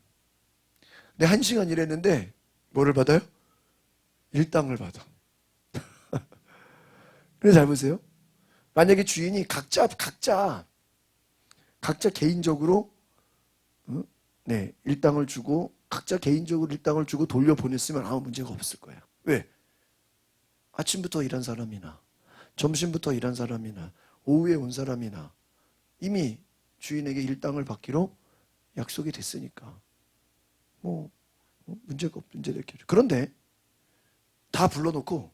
S1: 근데 1시간 일했는데 뭐를 받아요? 일당을 받아. 그래서 잘 보세요. 만약에 주인이 각자 개인적으로 일당을 주고 각자 개인적으로 일당을 주고 돌려보냈으면 아무 문제가 없을 거예요. 왜? 아침부터 일한 사람이나 점심부터 일한 사람이나 오후에 온 사람이나 이미 주인에게 일당을 받기로 약속이 됐으니까 문제가 문제될 게. 그런데 다 불러놓고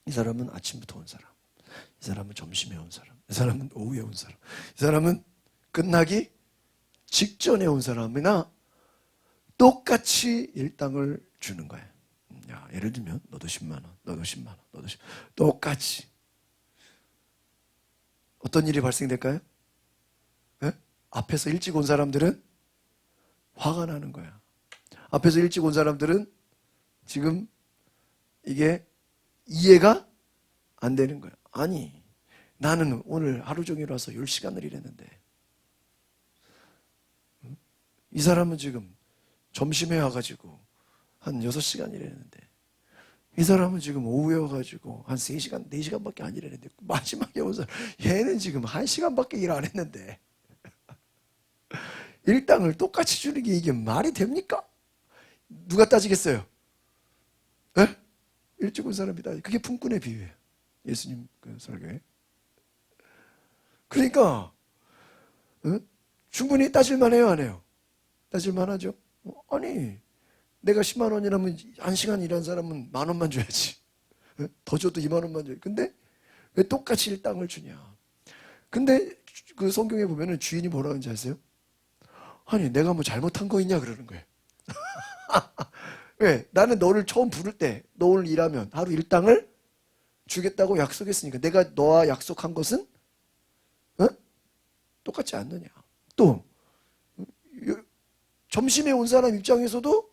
S1: 이 사람은 아침부터 온 사람, 이 사람은 점심에 온 사람, 이 사람은 오후에 온 사람, 이 사람은 끝나기 직전에 온 사람이나 똑같이 일당을 주는 거예요. 야, 예를 들면 너도 10만 원, 너도 10만 원, 너도 10만 원. 똑같이. 어떤 일이 발생될까요? 네? 앞에서 일찍 온 사람들은 화가 나는 거야. 앞에서 일찍 온 사람들은 지금 이게 이해가 안 되는 거야. 아니, 나는 오늘 하루 종일 와서 10시간을 일했는데 이 사람은 지금 점심에 와가지고 한 6시간 일했는데 이 사람은 지금 오후에 와가지고 한 3시간, 4시간밖에 안 일했는데 마지막에 온 사람 얘는 지금 1시간밖에 일 안 했는데 일당을 똑같이 주는 게 이게 말이 됩니까? 누가 따지겠어요? 에? 일찍 온 사람이 따지. 그게 품꾼의 비유예요. 예수님 그 설교에. 그러니까 충분히 따질만 해요, 안 해요? 따질만 하죠. 아니, 내가 10만 원이라면 1시간 일한 사람은 10,000원만 줘야지. 더 줘도 2만 원만 줘야지. 근데 왜 똑같이 일당을 주냐? 근데 그 성경에 보면은 주인이 뭐라 하는지 아세요? 아니, 내가 뭐 잘못한 거 있냐 그러는 거예요. 왜? 나는 너를 처음 부를 때 너 오늘 일하면 하루 일당을 주겠다고 약속했으니까 내가 너와 약속한 것은 똑같지 않느냐. 또 점심에 온 사람 입장에서도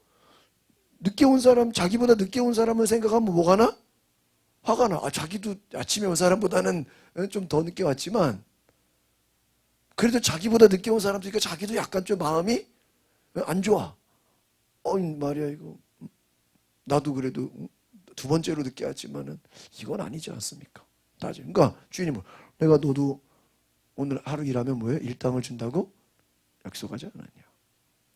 S1: 늦게 온 사람, 자기보다 늦게 온 사람을 생각하면 뭐가 나? 화가 나. 자기도 아침에 온 사람보다는 좀 더 늦게 왔지만 그래도 자기보다 늦게 온 사람이니까 자기도 약간 좀 마음이 안 좋아. 말이야 이거. 나도 그래도 2번째로 늦게 왔지만은 이건 아니지 않습니까? 그러니까 주인이 내가 너도 오늘 하루 일하면 뭐해? 일당을 준다고 약속하지 않았냐?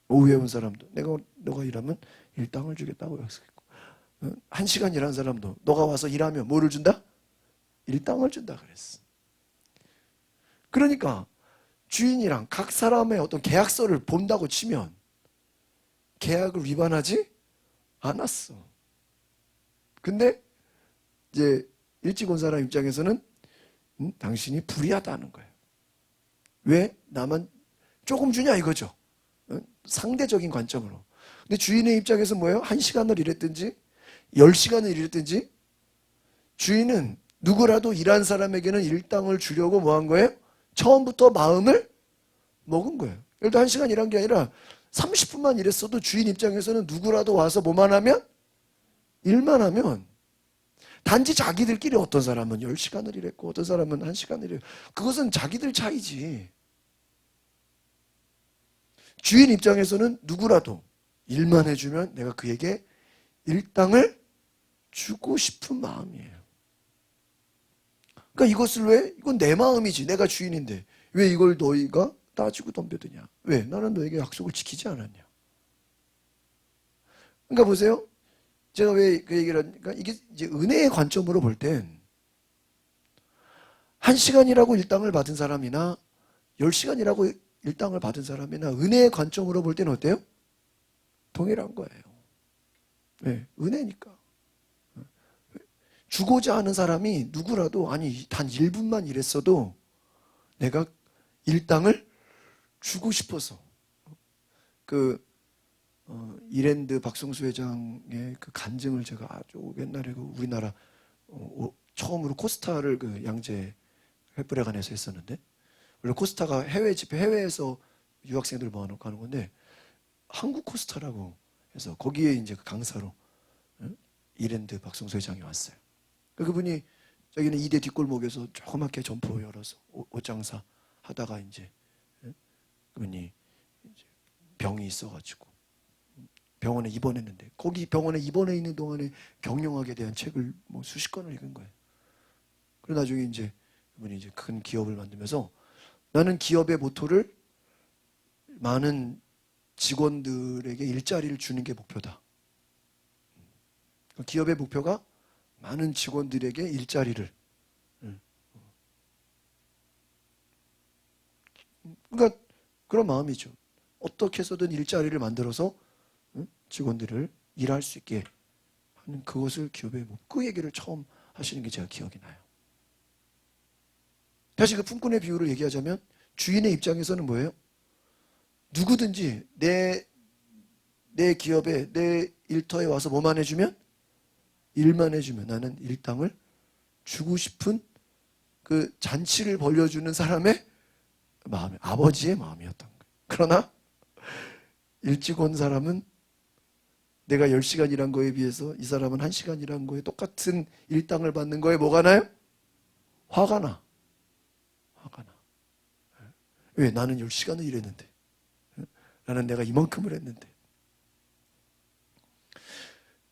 S1: 오후에 온 사람도 너가 일하면 일당을 주겠다고 약속했고 1시간 일한 사람도 너가 와서 일하면 뭐를 준다? 일당을 준다 그랬어. 그러니까 주인이랑 각 사람의 어떤 계약서를 본다고 치면 계약을 위반하지 않았어. 근데 이제 일찍 온 사람 입장에서는 당신이 불의하다는 거예요. 왜 나만 조금 주냐 이거죠. 상대적인 관점으로. 근데 주인의 입장에서 뭐예요? 1시간을 일했든지 10시간을 일했든지 주인은 누구라도 일한 사람에게는 일당을 주려고 뭐 한 거예요? 처음부터 마음을 먹은 거예요. 예를 들어 1시간 일한 게 아니라 30분만 일했어도 주인 입장에서는 누구라도 와서 뭐만 하면? 일만 하면 단지 자기들끼리 어떤 사람은 10시간을 일했고 어떤 사람은 1시간을 일했고 그것은 자기들 차이지. 주인 입장에서는 누구라도 일만 해주면 내가 그에게 일당을 주고 싶은 마음이에요. 그러니까 이것을 왜? 이건 내 마음이지. 내가 주인인데 왜 이걸 너희가 따지고 덤벼드냐? 왜? 나는 너에게 약속을 지키지 않았냐? 그러니까 보세요. 제가 왜 그 얘기를 하니까 이게 이제 은혜의 관점으로 볼 땐 1시간이라고 일당을 받은 사람이나 10시간이라고 일당을 받은 사람이나 은혜의 관점으로 볼 때는 어때요? 동일한 거예요. 네, 은혜니까. 주고자 하는 사람이 누구라도 아니 단 1분만 일했어도 내가 일당을 주고 싶어서 이랜드 박성수 회장의 그 간증을 제가 아주 옛날에 그 우리나라 처음으로 코스타를 그 양재 횃불회관에서 했었는데 원래 코스타가 해외 집회 해외에서 유학생들 모아놓고 하는 건데 한국 코스타라고 해서 거기에 이제 그 강사로 이랜드 박성수 회장이 왔어요. 그분이 자기는 2대 뒷골목에서 조그맣게 점포 열어서 옷장사 하다가 이제 그분이 이제 병이 있어가지고 병원에 입원했는데 거기 병원에 입원해 있는 동안에 경영학에 대한 책을 뭐 수십 권을 읽은 거예요. 그리고 나중에 이제 그분이 이제 큰 기업을 만들면서 나는 기업의 모토를 많은 직원들에게 일자리를 주는 게 목표다. 기업의 목표가 많은 직원들에게 일자리를 그러니까 그런 마음이죠. 어떻게 해서든 일자리를 만들어서 직원들을 일할 수 있게 하는 그것을 기업에 그 얘기를 처음 하시는 게 제가 기억이 나요. 다시 그 품꾼의 비유를 얘기하자면 주인의 입장에서는 뭐예요? 누구든지 내 기업에 내 일터에 와서 뭐만 해주면? 일만 해주면 나는 일당을 주고 싶은 그 잔치를 벌려주는 사람의 마음이 아버지의 마음이었던 거예요. 그러나 일찍 온 사람은 내가 10시간 일한 거에 비해서 이 사람은 1시간 일한 거에 똑같은 일당을 받는 거에 뭐가 나요? 화가 나. 화가 나. 왜? 나는 10시간을 일했는데. 나는 내가 이만큼을 했는데.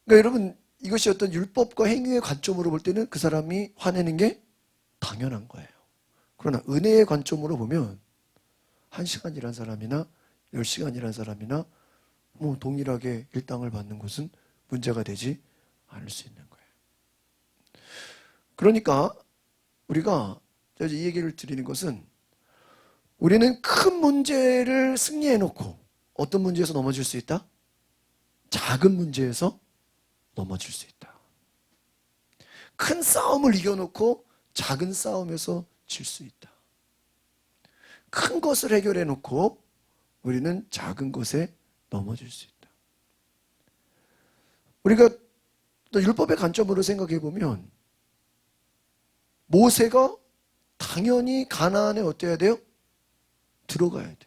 S1: 그러니까 여러분 이것이 어떤 율법과 행위의 관점으로 볼 때는 그 사람이 화내는 게 당연한 거예요. 그러나 은혜의 관점으로 보면 1시간 일한 사람이나 10시간 일한 사람이나 뭐 동일하게 일당을 받는 것은 문제가 되지 않을 수 있는 거예요. 그러니까 우리가 이 얘기를 드리는 것은 우리는 큰 문제를 승리해 놓고 어떤 문제에서 넘어질 수 있다? 작은 문제에서 넘어질 수 있다. 큰 싸움을 이겨놓고 작은 싸움에서 질 수 있다. 큰 것을 해결해 놓고 우리는 작은 것에 넘어질 수 있다. 우리가 또 율법의 관점으로 생각해 보면 모세가 당연히 가나안에 어때야 돼요? 들어가야 돼.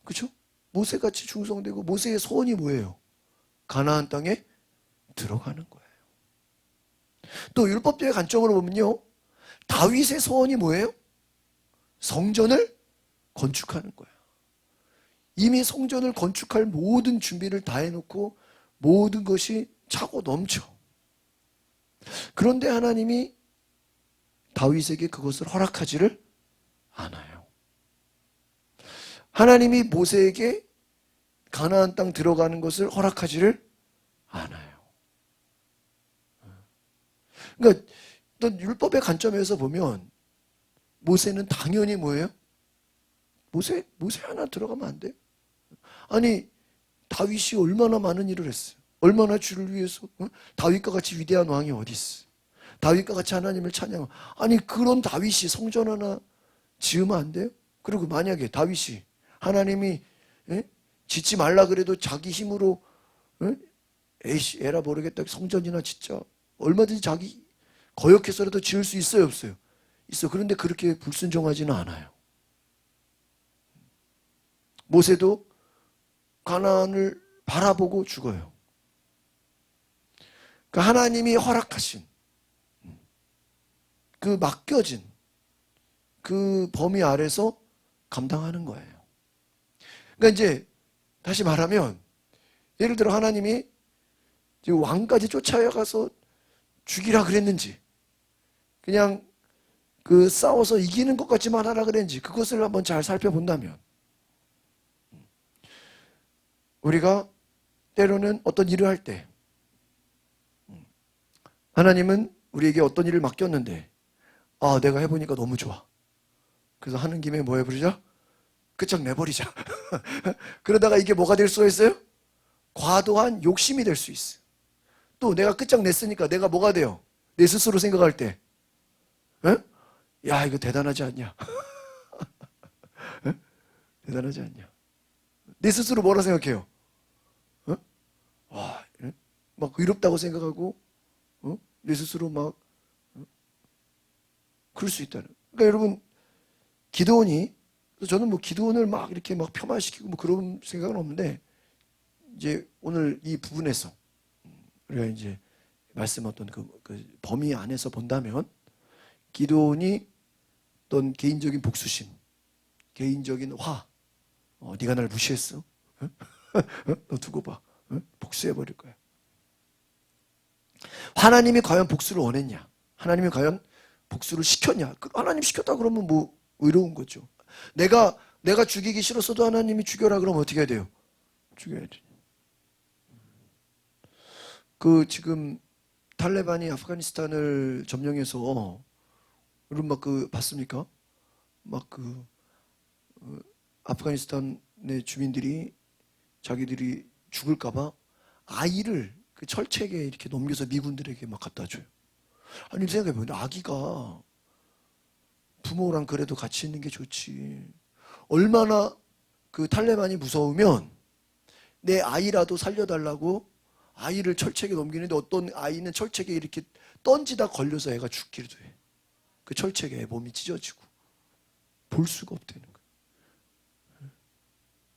S1: 그렇죠? 모세같이 충성되고 모세의 소원이 뭐예요? 가나안 땅에 들어가는 거예요. 또 율법주의 관점으로 보면요. 다윗의 소원이 뭐예요? 성전을 건축하는 거예요. 이미 성전을 건축할 모든 준비를 다 해놓고 모든 것이 차고 넘쳐. 그런데 하나님이 다윗에게 그것을 허락하지를 않아요. 하나님이 모세에게 가나안 땅 들어가는 것을 허락하지를 않아요. 그러니까 또 율법의 관점에서 보면 모세는 당연히 뭐예요? 모세 하나 들어가면 안 돼? 아니 다윗이 얼마나 많은 일을 했어요. 얼마나 주를 위해서 다윗과 같이 위대한 왕이 어디 있어? 다윗과 같이 하나님을 찬양. 아니 그런 다윗이 성전 하나 지으면 안 돼요? 그리고 만약에 다윗이 하나님이 짓지 말라 그래도 자기 힘으로 에이씨 에라 모르겠다 성전이나 진짜 얼마든지 자기 거역해서라도 지을 수 있어요 없어요? 있어. 그런데 그렇게 불순종하지는 않아요. 모세도 가나안을 바라보고 죽어요. 그러니까 하나님이 허락하신 그 맡겨진 그 범위 아래서 감당하는 거예요. 그러니까 이제 다시 말하면 예를 들어 하나님이 왕까지 쫓아가서 죽이라 그랬는지 그냥 그 싸워서 이기는 것 같지만 하라 그랬는지 그것을 한번 잘 살펴본다면 우리가 때로는 어떤 일을 할 때 하나님은 우리에게 어떤 일을 맡겼는데 내가 해보니까 너무 좋아. 그래서 하는 김에 뭐 해버리자? 끝장내버리자. 그러다가 이게 뭐가 될 수가 있어요? 과도한 욕심이 될 수 있어요. 또 내가 끝장냈으니까 내가 뭐가 돼요? 내 스스로 생각할 때 야 이거 대단하지 않냐? 대단하지 않냐? 내 스스로 뭐라 생각해요? 와, 막 의롭다고 생각하고 내 스스로 막 그럴 수 있다는. 그러니까 여러분 기드온이 저는 뭐 기드온을 막 이렇게 막 폄하시키고 뭐 그런 생각은 없는데 이제 오늘 이 부분에서 우리가 이제 말씀 어떤 그 범위 안에서 본다면 기드온이 어떤 개인적인 복수심, 개인적인 화, 네가 날 무시했어? 너 두고 봐, 복수해버릴 거야. 하나님이 과연 복수를 원했냐? 하나님이 과연 복수를 시켰냐? 하나님 시켰다 그러면 뭐 의로운 거죠. 내가 죽이기 싫었어도 하나님이 죽여라 그러면 어떻게 해야 돼요? 죽여야지. 그 지금 탈레반이 아프가니스탄을 점령해서 여러분 막 그 봤습니까? 막 그 아프가니스탄의 주민들이 자기들이 죽을까봐 아이를 그 철책에 이렇게 넘겨서 미군들에게 막 갖다 줘요. 아니 생각해보면 아기가 부모랑 그래도 같이 있는 게 좋지. 얼마나 그 탈레반이 무서우면 내 아이라도 살려달라고 아이를 철책에 넘기는데 어떤 아이는 철책에 이렇게 던지다 걸려서 애가 죽기도 해. 그 철책에 몸이 찢어지고 볼 수가 없다는 거예요.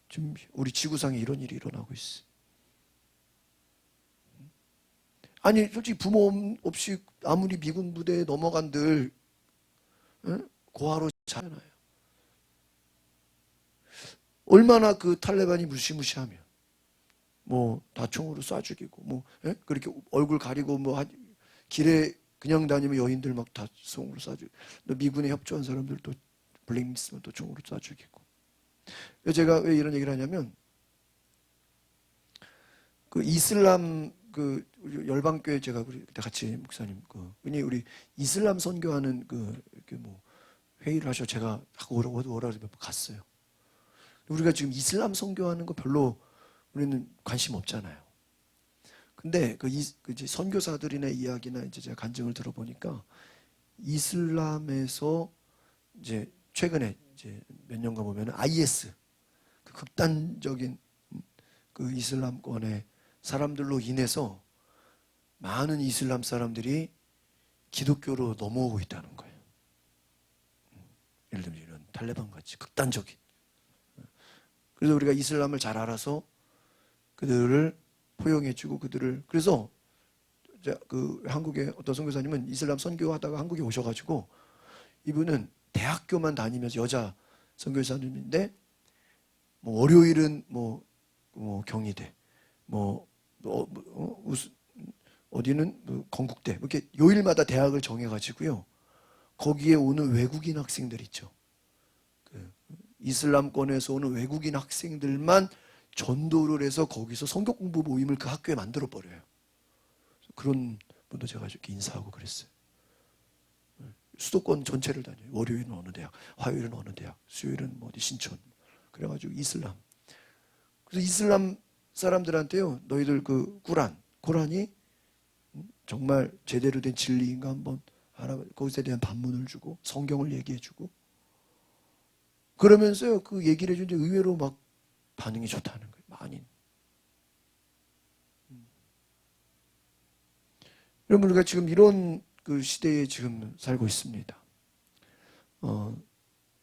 S1: 지금 우리 지구상에 이런 일이 일어나고 있어. 아니 솔직히 부모 없이 아무리 미군 부대에 넘어간들 고아로 자라나요. 얼마나 그 탈레반이 무시무시하면 뭐 다총으로 쏴 죽이고 뭐 그렇게 얼굴 가리고 뭐 길에 그냥 다니면 여인들 막 다 총으로 쏴 죽이고 또 미군에 협조한 사람들도 블랙 있으면 또 총으로 쏴 죽이고. 제가 왜 이런 얘기를 하냐면 그 이슬람 그 열방교회 제가 그때 같이 목사님 우리 이슬람 선교하는 이렇게 뭐 회의를 하셔. 제가 오라 갔어요. 우리가 지금 이슬람 선교하는 거 별로 우리는 관심 없잖아요. 근데 이제 선교사들이나 이야기나 이제 제가 간증을 들어보니까 이슬람에서 이제 최근에 이제 몇 년간 보면 IS 그 극단적인 그 이슬람권의 사람들로 인해서 많은 이슬람 사람들이 기독교로 넘어오고 있다는 거예요. 예를 들면 이런 탈레반 같이 극단적인. 그래서 우리가 이슬람을 잘 알아서 그들을 포용해주고 그들을 그래서 그 한국의 어떤 선교사님은 이슬람 선교하다가 한국에 오셔가지고 이분은 대학교만 다니면서 여자 선교사님인데 뭐 월요일은 뭐 경희대 어디는 뭐 건국대 이렇게 요일마다 대학을 정해가지고요 거기에 오는 외국인 학생들 있죠. 이슬람권에서 오는 외국인 학생들만 전도를 해서 거기서 성경 공부 모임을 그 학교에 만들어 버려요. 그런 분도 제가 이렇게 인사하고 그랬어요. 수도권 전체를 다녀요. 월요일은 어느 대학, 화요일은 어느 대학, 수요일은 뭐 어디 신촌. 그래가지고 이슬람. 그래서 이슬람 사람들한테요, 너희들 그 고란이 정말 제대로 된 진리인가 한번 거기에 대한 반문을 주고 성경을 얘기해주고 그러면서요 그 얘기를 해주는데 의외로 막 반응이 좋다는 거예요. 많이. 여러분 우리가 지금 이런 그 시대에 지금 살고 있습니다.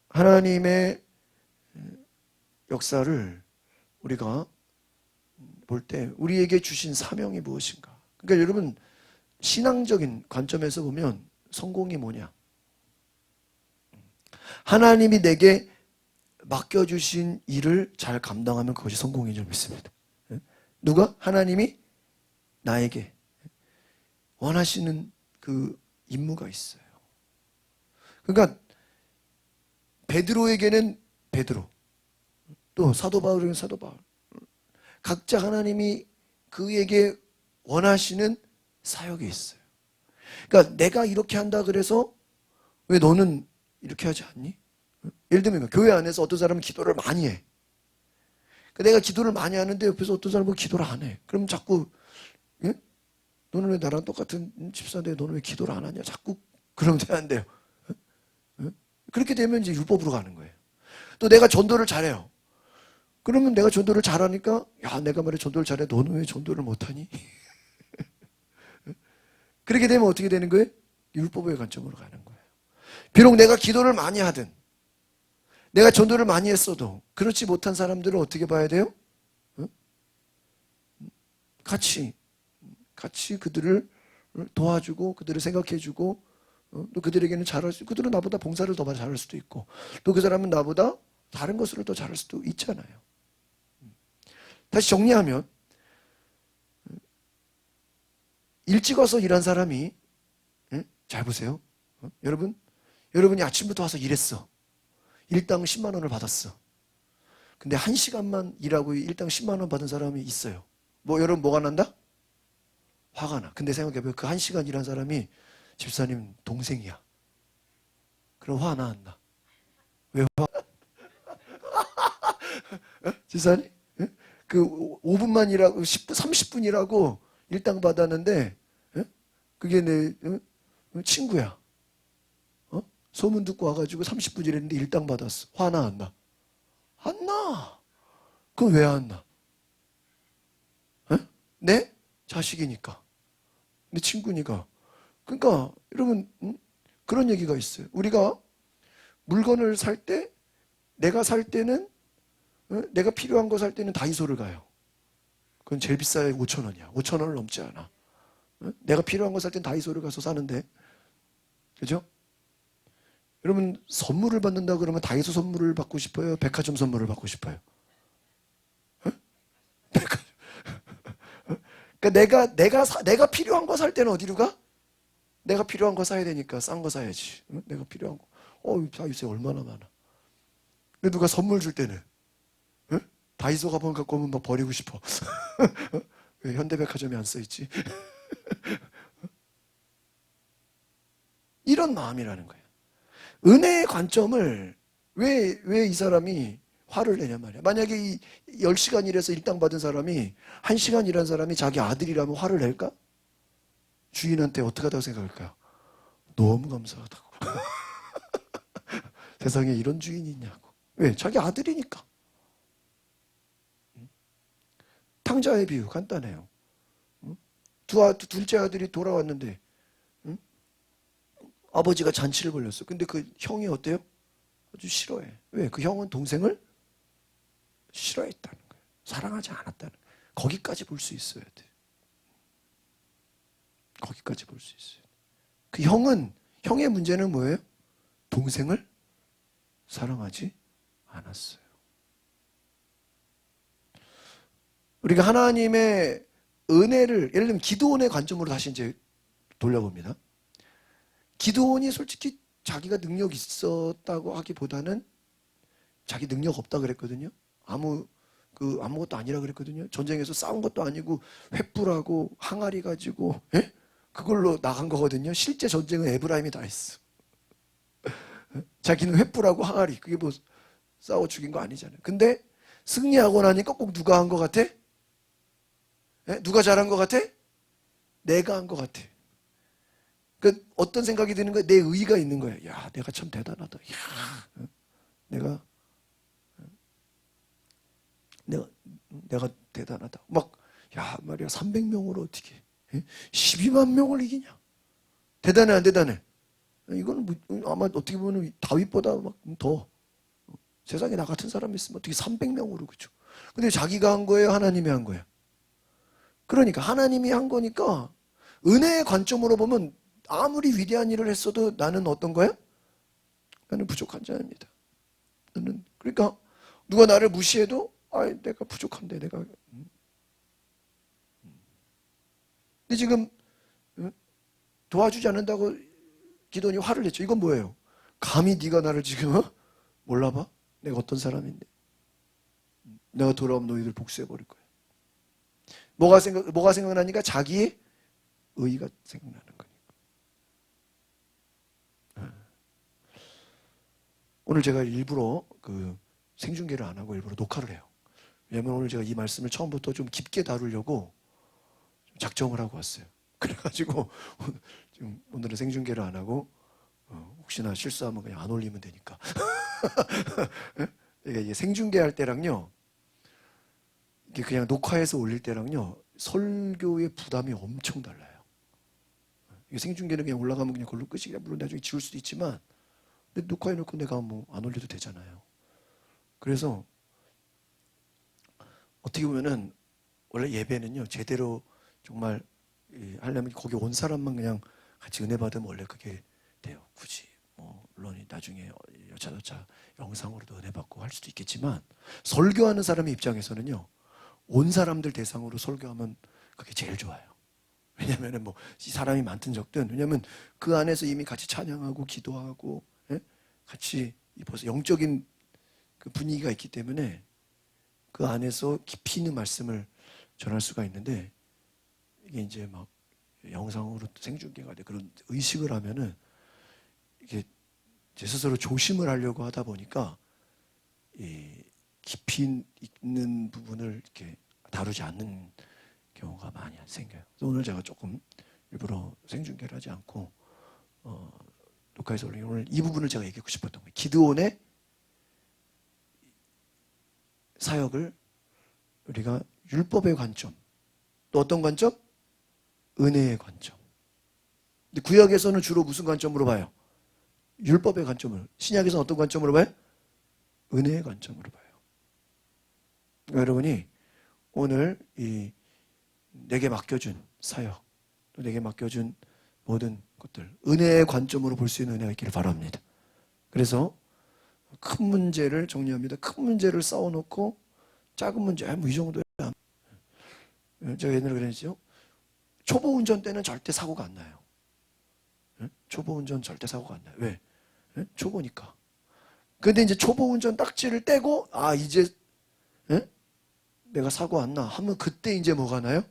S1: 하나님의 역사를 우리가 볼 때 우리에게 주신 사명이 무엇인가? 그러니까 여러분 신앙적인 관점에서 보면 성공이 뭐냐? 하나님이 내게 맡겨주신 일을 잘 감당하면 그것이 성공인 줄 믿습니다. 누가? 하나님이 나에게 원하시는 그 임무가 있어요. 그러니까 베드로에게는 베드로, 또 사도 바울에게는 사도 바울. 각자 하나님이 그에게 원하시는 사역이 있어요. 그러니까 내가 이렇게 한다 그래서 왜 너는 이렇게 하지 않니? 예를 들면 교회 안에서 어떤 사람은 기도를 많이 해. 그러니까 내가 기도를 많이 하는데 옆에서 어떤 사람은 기도를 안 해. 그럼 자꾸 너는 왜 나랑 똑같은 집사인데 너는 왜 기도를 안 하냐? 자꾸 그러면 안 돼요. 그렇게 되면 이제 율법으로 가는 거예요. 또 내가 전도를 잘해요. 그러면 내가 전도를 잘하니까 야 내가 말해 전도를 잘해. 너는 왜 전도를 못하니? 그렇게 되면 어떻게 되는 거예요? 율법의 관점으로 가는 거예요. 비록 내가 기도를 많이 하든 내가 전도를 많이 했어도 그렇지 못한 사람들을 어떻게 봐야 돼요? 같이 그들을 도와주고 그들을 생각해주고 또 그들에게는 잘할 수 그들은 나보다 봉사를 더 잘할 수도 있고 또 그 사람은 나보다 다른 것을 더 잘할 수도 있잖아요. 다시 정리하면 일찍 와서 일한 사람이 잘 보세요. 여러분이 아침부터 와서 일했어. 일당 10만 원을 받았어. 근데 1시간만 일하고 일당 10만 원 받은 사람이 있어요. 여러분 뭐가 난다? 화가 나. 근데 생각해봐요. 그 1시간 일한 사람이 집사님 동생이야. 그럼 화 나 안 나? 왜 화? 지사님? 예? 그 5분만 일하고 10분, 30분이라고 일당 받았는데 예? 그게 내 친구야. 소문 듣고 와가지고 30분 일했는데 일당 받았어. 화나 안 나? 안 나. 그건 왜 안 나? 내 자식이니까. 내 친구니까. 그러니까 여러분 그런 얘기가 있어요. 우리가 물건을 살 때 내가 살 때는 내가 필요한 거 살 때는 다이소를 가요. 그건 제일 비싸야 5천 원이야. 5천 원을 넘지 않아. 내가 필요한 거 살 땐 다이소를 가서 사는데 그죠? 여러분 선물을 받는다 그러면 다이소 선물을 받고 싶어요? 백화점 선물을 받고 싶어요? 백화점. 그러니까 내가 필요한 거 살 때는 어디로 가? 내가 필요한 거 사야 되니까 싼 거 사야지. 내가 필요한 거. 다이소에 얼마나 많아. 근데 누가 선물 줄 때는 다이소 가방 갖고 오면 막 버리고 싶어. 왜 현대백화점에 안 써있지? 이런 마음이라는 거예요. 은혜의 관점을 왜 이 사람이 화를 내냐 말이야. 만약에 이 10시간 일해서 일당 받은 사람이 1시간 일한 사람이 자기 아들이라면 화를 낼까? 주인한테 어떻게 하다고 생각할까요? 너무 감사하다고. 세상에 이런 주인이 있냐고. 왜? 자기 아들이니까. 탕자의 비유 간단해요. 둘째 아들이 돌아왔는데 아버지가 잔치를 벌렸어. 근데 그 형이 어때요? 아주 싫어해. 왜? 그 형은 동생을 싫어했다는 거예요. 사랑하지 않았다는 거예요. 거기까지 볼 수 있어야 돼. 거기까지 볼 수 있어요. 그 형의 문제는 뭐예요? 동생을 사랑하지 않았어요. 우리가 하나님의 은혜를 예를 들면 기드온의 관점으로 다시 이제 돌려봅니다. 기드온이 솔직히 자기가 능력 있었다고 하기보다는 자기 능력 없다 그랬거든요. 아무것도 아니라 그랬거든요. 전쟁에서 싸운 것도 아니고 횃불하고 항아리 가지고 그걸로 나간 거거든요. 실제 전쟁은 에브라임이 다 했어. 자기는 횃불하고 항아리 그게 뭐 싸워 죽인 거 아니잖아요. 근데 승리하고 나니까 꼭 누가 한 거 같아? 누가 잘한 거 같아? 내가 한 거 같아. 그 어떤 생각이 드는 거야? 내 의의가 있는 거야. 야, 내가 참 대단하다. 야, 내가 대단하다. 야, 말이야, 300명으로 어떻게 12만 명을 이기냐? 대단해, 안 대단해? 이거는 아마 어떻게 보면 다윗보다 더 세상에 나 같은 사람이 있으면 어떻게 300명으로 그죠? 근데 자기가 한 거예요, 하나님이 한 거예요? 그러니까 하나님이 한 거니까 은혜의 관점으로 보면 아무리 위대한 일을 했어도 나는 어떤 거야? 나는 부족한 자입니다. 그러니까 누가 나를 무시해도 내가 부족한데 내가 근데 지금 도와주지 않는다고 기도니 화를 냈죠. 이건 뭐예요? 감히 네가 나를 지금 몰라봐? 내가 어떤 사람인데 내가 돌아오면 너희들 복수해버릴 거야. 뭐가 생각나니까 자기의 의의가 생각나는 거니까. 오늘 제가 일부러 그 생중계를 안 하고 일부러 녹화를 해요. 왜냐면 오늘 제가 이 말씀을 처음부터 좀 깊게 다루려고 작정을 하고 왔어요. 그래가지고 지금 오늘은 생중계를 안 하고 혹시나 실수하면 그냥 안 올리면 되니까. 이게 생중계할 때랑요, 이게 그냥 녹화해서 올릴 때랑요, 설교의 부담이 엄청 달라요. 이게 생중계는 그냥 올라가면 그냥 그걸로 끝이야. 물론 나중에 지울 수도 있지만, 근데 녹화해놓고 내가 뭐 안 올려도 되잖아요. 그래서 어떻게 보면은 원래 예배는요, 제대로 정말 하려면 거기 온 사람만 그냥 같이 은혜 받으면 원래 그게 돼요. 굳이 물론 나중에 여차저차 영상으로도 은혜 받고 할 수도 있겠지만 설교하는 사람의 입장에서는요, 온 사람들 대상으로 설교하면 그게 제일 좋아요. 왜냐면은 이 사람이 많든 적든, 왜냐면 그 안에서 이미 같이 찬양하고 기도하고 같이 벌써 영적인 그 분위기가 있기 때문에 그 안에서 깊이 있는 말씀을 전할 수가 있는데, 이게 이제 막 영상으로 생중계가 돼 그런 의식을 하면은 이게 제 스스로 조심을 하려고 하다 보니까 깊이 있는 부분을 이렇게 다루지 않는 경우가 많이 생겨요. 그래서 오늘 제가 조금 일부러 생중계를 하지 않고 녹화해서 올린 오늘 이 부분을 제가 얘기하고 싶었던 거예요. 기드온의 사역을 우리가 율법의 관점, 또 어떤 관점? 은혜의 관점. 근데 구약에서는 주로 무슨 관점으로 봐요? 율법의 관점으로. 신약에서는 어떤 관점으로 봐요? 은혜의 관점으로 봐요. 그러니까 여러분이 오늘 이 내게 맡겨준 사역, 또 내게 맡겨준 모든 것들 은혜의 관점으로 볼 수 있는 은혜가 있기를 바랍니다. 그래서 큰 문제를 정리합니다. 큰 문제를 쌓아놓고 작은 문제, 뭐 이 정도야. 제가 옛날에 그랬죠. 초보 운전 때는 절대 사고가 안 나요. 초보 운전 절대 사고가 안 나요. 왜? 초보니까. 근데 이제 초보 운전 딱지를 떼고 이제 내가 사고 안 나 하면 그때 이제 뭐가 나요?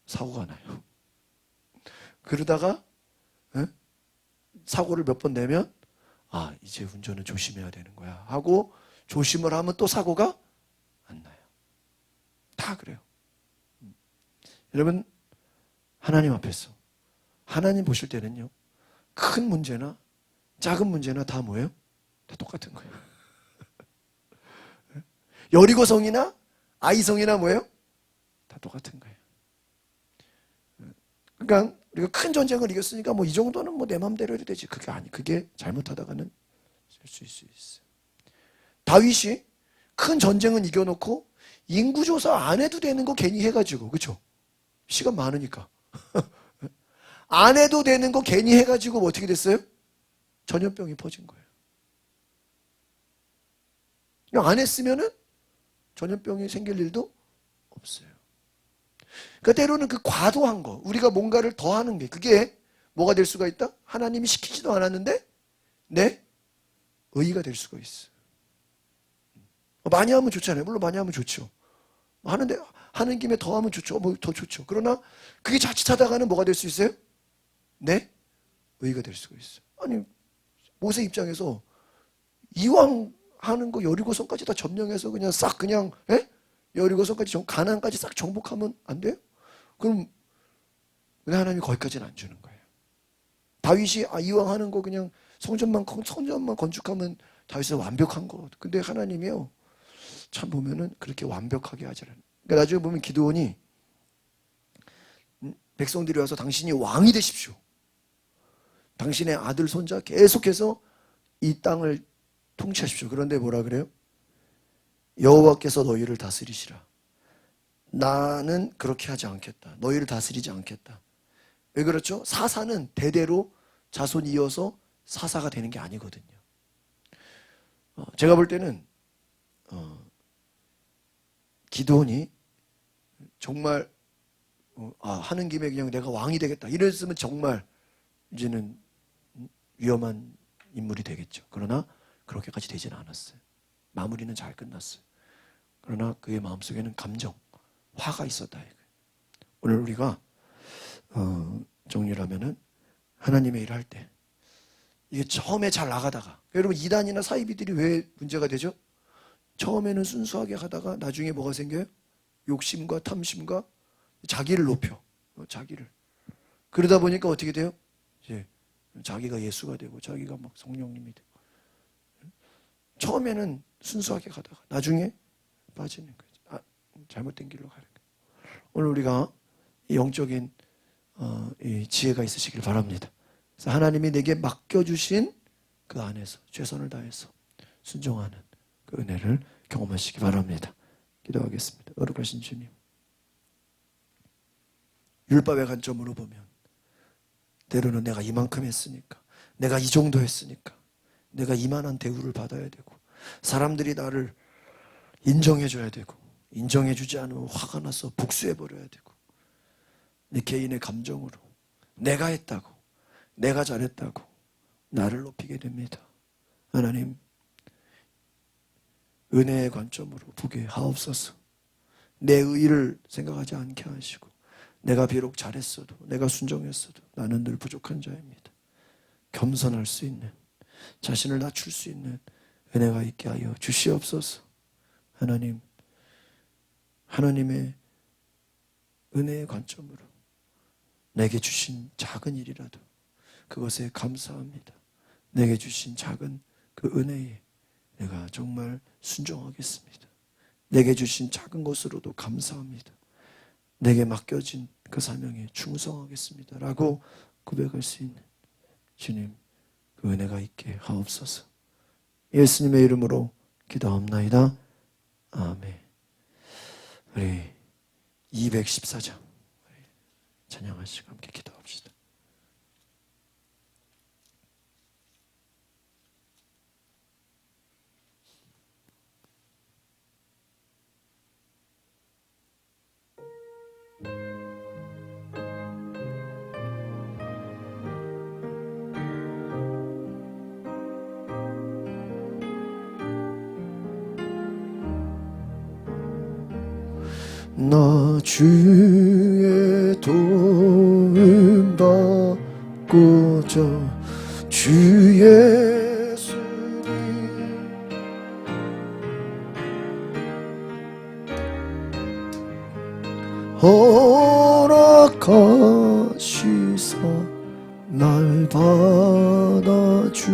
S1: 사고가 나요. 그러다가 사고를 몇 번 내면 이제 운전은 조심해야 되는 거야 하고 조심을 하면 또 사고가 안 나요. 다 그래요. 여러분 하나님 앞에서 하나님 보실 때는요. 큰 문제나 작은 문제나 다 뭐예요? 다 똑같은 거예요. 여리고성이나 아이성이나 뭐예요? 다 똑같은 거예요. 그러니까 우리가 큰 전쟁을 이겼으니까 뭐 이 정도는 뭐 내 맘대로 해도 되지. 그게 잘못하다가는 쓸 수 있어요. 다윗이 큰 전쟁은 이겨놓고 인구조사 안 해도 되는 거 괜히 해가지고, 그렇죠? 시간 많으니까 안 해도 되는 거 괜히 해가지고 뭐 어떻게 됐어요? 전염병이 퍼진 거예요. 그냥 안 했으면은 전염병이 생길 일도 없어요. 그러니까 때로는 그 과도한 거, 우리가 뭔가를 더 하는 게 그게 뭐가 될 수가 있다? 하나님이 시키지도 않았는데 내 의의가 될 수가 있어요. 많이 하면 좋잖아요. 물론 많이 하면 좋죠. 하는데 하는 김에 더 하면 좋죠. 뭐 더 좋죠. 그러나 그게 자칫하다가는 뭐가 될 수 있어요? 내 의의가 될 수가 있어요. 아니 모세 입장에서 이왕 하는 거 여리고성까지 다 점령해서 그냥 싹 그냥 여리고성까지 가나안까지 싹 정복하면 안 돼요? 그럼 왜 하나님이 거기까지는 안 주는 거예요? 다윗이 이왕 하는 거 그냥 성전만 건축하면 다윗은 완벽한 거. 근데 하나님이요 참 보면은 그렇게 완벽하게 하지 않아요. 그러니까 나중에 보면 기드온이 백성들이 와서 당신이 왕이 되십시오. 당신의 아들 손자 계속해서 이 땅을 통치하십시오. 그런데 뭐라 그래요? 여호와께서 너희를 다스리시라. 나는 그렇게 하지 않겠다. 너희를 다스리지 않겠다. 왜 그렇죠? 사사는 대대로 자손이 이어서 사사가 되는 게 아니거든요. 제가 볼 때는 기드온이 정말 하는 김에 그냥 내가 왕이 되겠다 이랬으면 정말 이제는 위험한 인물이 되겠죠. 그러나 그렇게까지 되지는 않았어요. 마무리는 잘 끝났어요. 그러나 그의 마음속에는 감정, 화가 있었다. 오늘 우리가 정리를 하면은 하나님의 일을 할 때 이게 처음에 잘 나가다가 여러분 이단이나 사이비들이 왜 문제가 되죠? 처음에는 순수하게 하다가 나중에 뭐가 생겨요? 욕심과 탐심과 자기를 높여. 자기를. 그러다 보니까 어떻게 돼요? 이제 자기가 예수가 되고 자기가 막 성령님이 되고. 처음에는 순수하게 가다가 나중에 빠지는 거죠. 잘못된 길로 가는 거예요. 오늘 우리가 이 영적인 이 지혜가 있으시길 바랍니다. 그래서 하나님이 내게 맡겨주신 그 안에서 최선을 다해서 순종하는 그 은혜를 경험하시기 바랍니다. 기도하겠습니다. 거룩하신 주님, 율법의 관점으로 보면 때로는 내가 이만큼 했으니까, 내가 이 정도 했으니까, 내가 이만한 대우를 받아야 되고, 사람들이 나를 인정해줘야 되고, 인정해주지 않으면 화가 나서 복수해버려야 되고, 내 개인의 감정으로 내가 했다고, 내가 잘했다고 나를 높이게 됩니다. 하나님, 은혜의 관점으로 보게 하옵소서. 내 의의를 생각하지 않게 하시고, 내가 비록 잘했어도, 내가 순종했어도 나는 늘 부족한 자입니다. 겸손할 수 있는, 자신을 낮출 수 있는 은혜가 있게 하여 주시옵소서. 하나님의 은혜의 관점으로 내게 주신 작은 일이라도 그것에 감사합니다. 내게 주신 작은 그 은혜에 내가 정말 순종하겠습니다. 내게 주신 작은 것으로도 감사합니다. 내게 맡겨진 그 사명에 충성하겠습니다. 라고 고백할 수 있는 주님, 그 은혜가 있게 하옵소서. 예수님의 이름으로 기도합나이다. 아멘. 우리 214장 찬양하시고 함께 기도합시다. 나 주의 도움 받고자 주 예수님 허락하시사 날 받아주소서.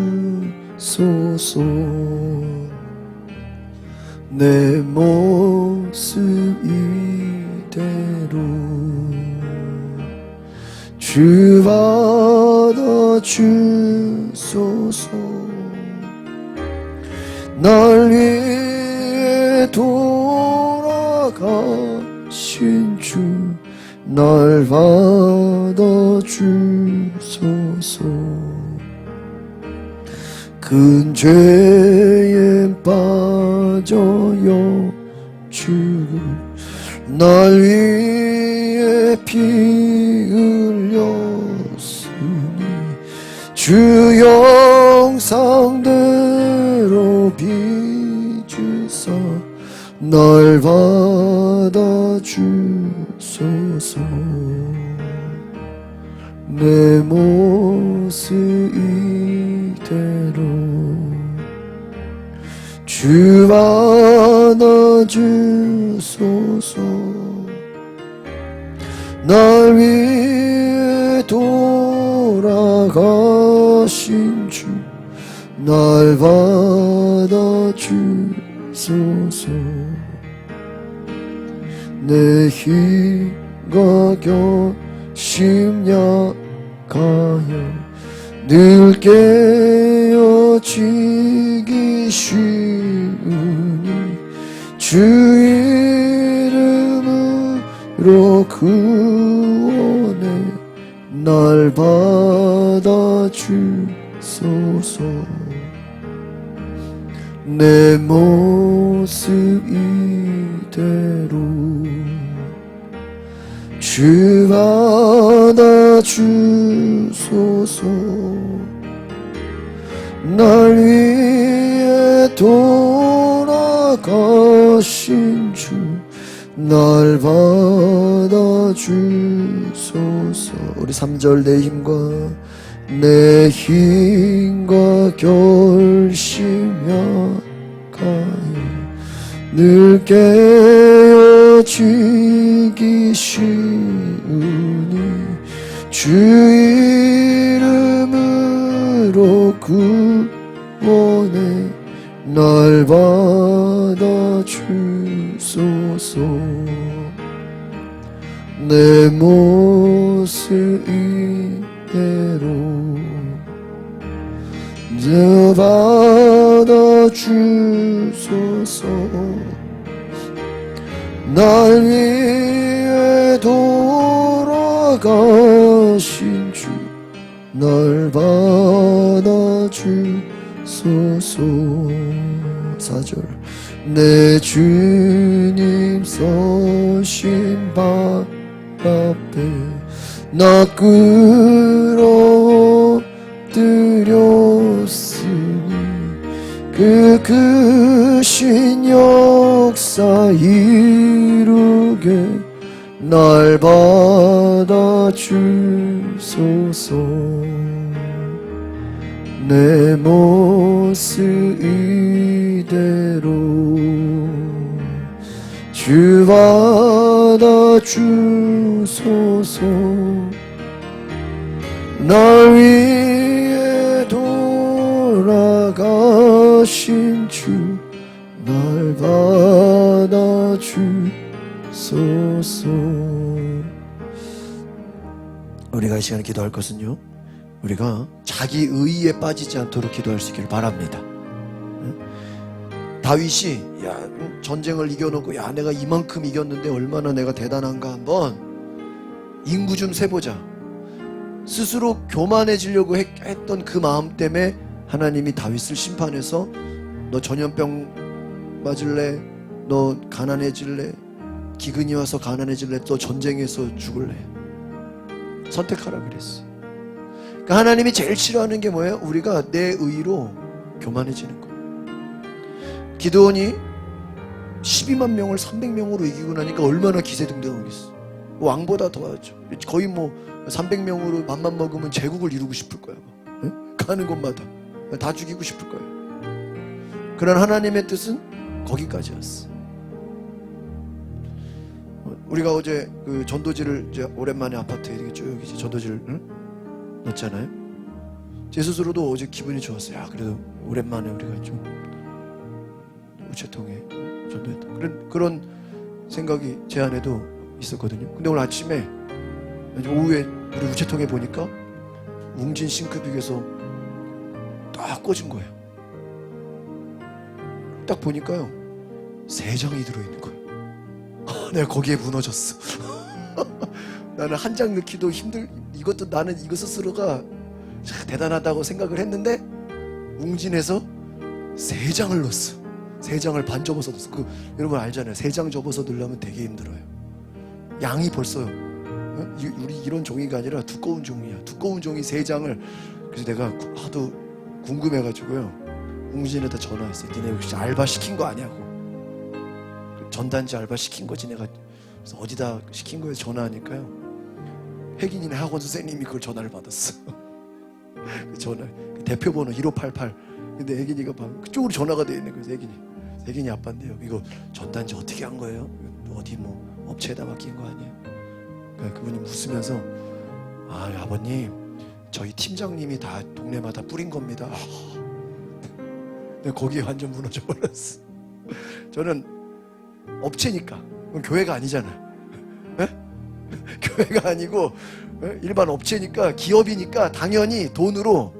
S1: 내 모습 이대로 주 받아주소서. 날 위해 돌아가신 주 날 받아주소서. 큰 죄에 빠져요 주 날 위해 피 흘렸으니 주 영상대로 빚으사 날 받아주소서. 내 모습 이대로 주 받아주소서. 날 위해 돌아가신 주 날 받아주소서. 내 힘과 결심 약하여 늘 깨어지기 쉬우니 주 이름으로 구원해 날 받아주소서. 내 모습 이대로 주 받아주소서. 날 위해 돌아가신 주 날 받아주소서. 우리 3절 내 힘과 결심 약하여 늘 깨어지기 쉬우니 주 이름으로 구원해 날 받아주소서. 내 모습 이대로 저 받아주소서. 날 위해 돌아가신 주 날 받아주소서. 4절 내 주님 서신 발 앞에 나 끌어들였으니 그 크신 역사 이루게 날 받아주소서. 내 모습 이대로 주 받아주소서. 날 위해 돌아가신 주 날 받아주소서. 우리가 이 시간에 기도할 것은요, 우리가 자기 의의에 빠지지 않도록 기도할 수 있기를 바랍니다. 다윗이 전쟁을 이겨놓고 내가 이만큼 이겼는데 얼마나 내가 대단한가 한번 인구 좀 세보자. 스스로 교만해지려고 했던 그 마음 때문에 하나님이 다윗을 심판해서 너 전염병 맞을래? 너 가난해질래? 기근이 와서 가난해질래? 너 전쟁에서 죽을래? 선택하라 그랬어. 그러니까 하나님이 제일 싫어하는 게 뭐예요? 우리가 내 의로 교만해지는 거예요. 기드온이 12만 명을 300명으로 이기고 나니까 얼마나 기세등등하겠어. 왕보다 더하죠. 거의 300명으로 맘만 먹으면 제국을 이루고 싶을 거야. 가는 곳마다 다 죽이고 싶을 거야. 그런 하나님의 뜻은 거기까지였어. 우리가 어제 그 전도지를 이제 오랜만에 아파트에 이렇게 쭉 이제 전도지를 넣었잖아요. 제 스스로도 어제 기분이 좋았어요. 그래도 오랜만에 우리가 좀 우체통에 전도했다. 그런 생각이 제 안에도 있었거든요. 근데 오늘 아침에 오후에 우리 우체통에 보니까 웅진 싱크빅에서 딱 꽂은 거예요. 딱 보니까요 3장이 들어있는 거예요. 내가 거기에 무너졌어. 나는 한 장 넣기도 나는 이거 스스로가 대단하다고 생각을 했는데 웅진에서 3장을 넣었어. 3장을 반 접어서 넣었어. 여러분 알잖아요. 3장 접어서 넣으려면 되게 힘들어요. 양이 벌써 우리 이런 종이가 아니라 두꺼운 종이야. 두꺼운 종이 3장을. 그래서 내가 하도 궁금해가지고요 웅진에다 전화했어요. 니네 혹시 알바 시킨 거 아냐고. 전단지 알바 시킨 거지 내가. 그래서 어디다 시킨 거에 전화하니까요 혜gin이네 학원 선생님이 그걸 전화를 받았어. 전화 대표번호 1588. 근데 혜gin이가 그쪽으로 전화가 돼 있는 거예요. 혜gin이 아빠인데요. 이거 전단지 어떻게 한 거예요? 어디 업체에다 맡긴 거 아니에요? 그러니까 그분이 웃으면서 아버님 저희 팀장님이 다 동네마다 뿌린 겁니다. 내가 거기에 완전 무너져 버렸어. 저는 업체니까 그건 교회가 아니잖아요. 교회가 아니고 일반 업체니까 기업이니까 당연히 돈으로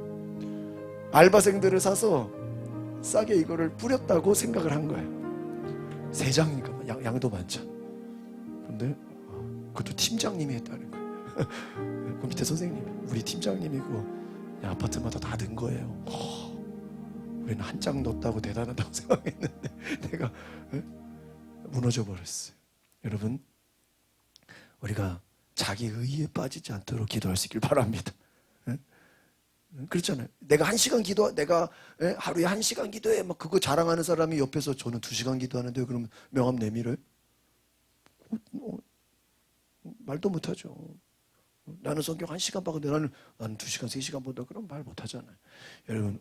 S1: 알바생들을 사서 싸게 이거를 뿌렸다고 생각을 한 거예요. 3장이니까 양도 많죠. 그런데 그것도 팀장님이 했다는 거예요. 그 밑에 선생님이 우리 팀장님이 그거 아파트마다 다 넣은 거예요. 우리는 한 장 넣었다고 대단하다고 생각했는데 내가 무너져 버렸어요. 여러분 우리가 자기 의의에 빠지지 않도록 기도할 수 있길 바랍니다. 그렇잖아요. 내가 1시간 기도, 내가 하루에 1시간 기도해 막 그거 자랑하는 사람이 옆에서 저는 2시간 기도하는데요. 그러면 명함 내밀어요? 말도 못하죠. 나는 성경 1시간 봤는데 나는 2시간 3시간 본다 그럼 말 못하잖아요. 여러분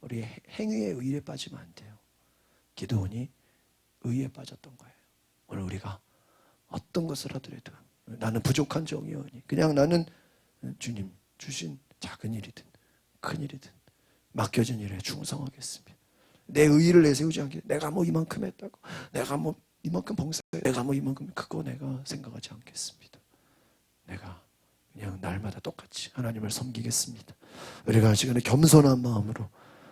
S1: 우리 행위의 의의에 빠지면 안 돼요. 기도원이 의의에 빠졌던 거예요. 오늘 우리가 어떤 것을 하더라도 나는 부족한 종이오니 그냥 나는 주님 주신 작은 일이든 큰 일이든 맡겨진 일에 충성하겠습니다. 내 의의를 내세우지 않게 내가 이만큼 했다고 내가 이만큼 봉사해 내가 이만큼 그거 내가 생각하지 않겠습니다. 내가 그냥 날마다 똑같이 하나님을 섬기겠습니다. 우리가 시간에 겸손한 마음으로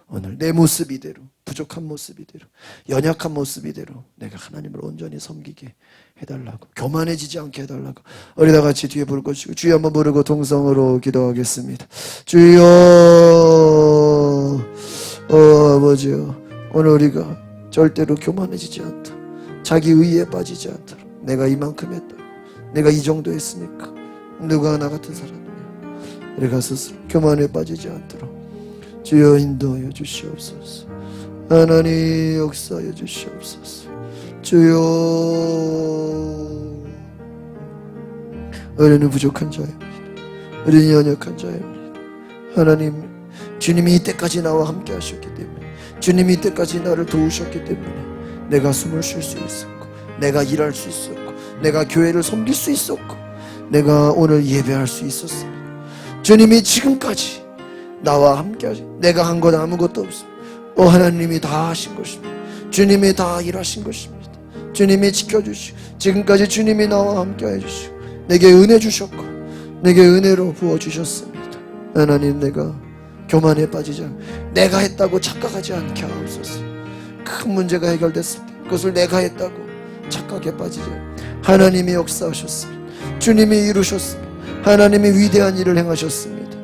S1: 오늘 내 모습 이대로 부족한 모습 이대로 연약한 모습 이대로 내가 하나님을 온전히 섬기게 해달라고 교만해지지 않게 해달라고 우리 다 같이 뒤에 부를 것이고 주여 한번 부르고 동성으로 기도하겠습니다. 주여 아버지요 오늘 우리가 절대로 교만해지지 않도록 자기 의의에 빠지지 않도록 내가 이만큼 했다고 내가 이 정도 했으니까 누가 나 같은 사람이냐 우리가 스스로 교만에 빠지지 않도록 주여 인도하여 주시옵소서. 하나님 역사하여 주시옵소서. 주여 우리는 부족한 자입니다. 우리는 연약한 자입니다. 하나님 주님이 이때까지 나와 함께 하셨기 때문에 주님이 이때까지 나를 도우셨기 때문에 내가 숨을 쉴 수 있었고 내가 일할 수 있었고, 내가 교회를 섬길 수 있었고, 내가 오늘 예배할 수 있었습니다. 주님이 지금까지 나와 함께 하시, 내가 한 것 아무것도 없습니다. 하나님이 다 하신 것입니다. 주님이 다 일하신 것입니다. 주님이 지켜주시고, 지금까지 주님이 나와 함께 해주시고, 내게 은혜 주셨고, 내게 은혜로 부어주셨습니다. 하나님, 내가 교만에 빠지지 않고 내가 했다고 착각하지 않게 하옵소서. 큰 문제가 해결됐을 때 그것을 내가 했다고 착각에 빠지지 않고, 하나님이 역사하셨습니다. 주님이 이루셨습니다. 하나님이 위대한 일을 행하셨습니다.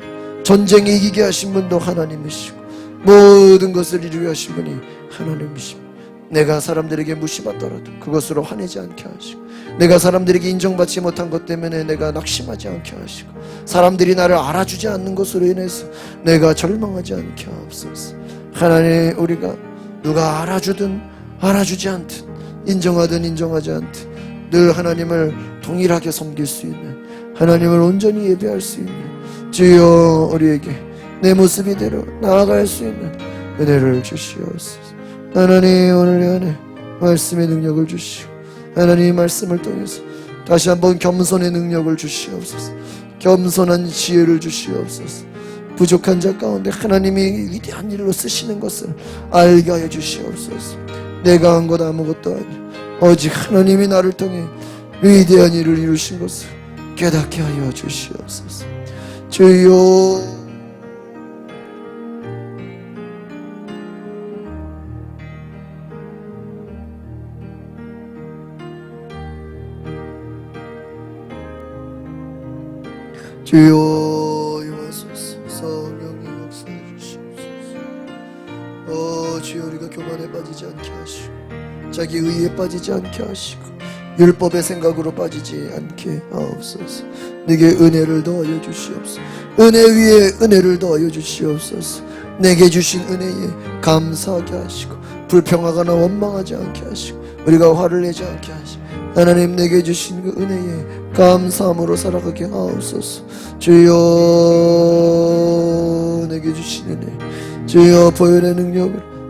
S1: 전쟁에 이기게 하신 분도 하나님이시고, 모든 것을 이루게 하신 분이 하나님이십니다. 내가 사람들에게 무시받더라도 그것으로 화내지 않게 하시고, 내가 사람들에게 인정받지 못한 것 때문에 내가 낙심하지 않게 하시고, 사람들이 나를 알아주지 않는 것으로 인해서 내가 절망하지 않게 하옵소서. 하나님, 우리가 누가 알아주든 알아주지 않든, 인정하든 인정하지 않든 늘 하나님을 동일하게 섬길 수 있는, 하나님을 온전히 예배할 수 있는, 주여 우리에게 내 모습 이대로 나아갈 수 있는 은혜를 주시옵소서. 하나님, 오늘 안에 말씀의 능력을 주시고, 하나님 말씀을 통해서 다시 한번 겸손의 능력을 주시옵소서. 겸손한 지혜를 주시옵소서. 부족한 자 가운데 하나님이 위대한 일로 쓰시는 것을 알게 하여 주시옵소서. 내가 한 것 아무것도 아니라 오직 하나님이 나를 통해 위대한 일을 이루신 것을 깨닫게 하여 주시옵소서. 주여, 주여 임하소서. 성령이 역사해 주시옵소서. 주여, 우리가 교만에 빠지지 않게 하시고, 자기 의에 빠지지 않게 하시고, 율법의 생각으로 빠지지 않게 하옵소서. 내게 은혜를 더하여 주시옵소서. 은혜 위에 은혜를 더하여 주시옵소서. 내게 주신 은혜에 감사하게 하시고, 불평하거나 원망하지 않게 하시고, 우리가 화를 내지 않게 하시고, 하나님, 내게 주신 그 은혜에 감사함으로 살아가게 하옵소서. 주여, 내게 주신 은혜, 주여, 보혈의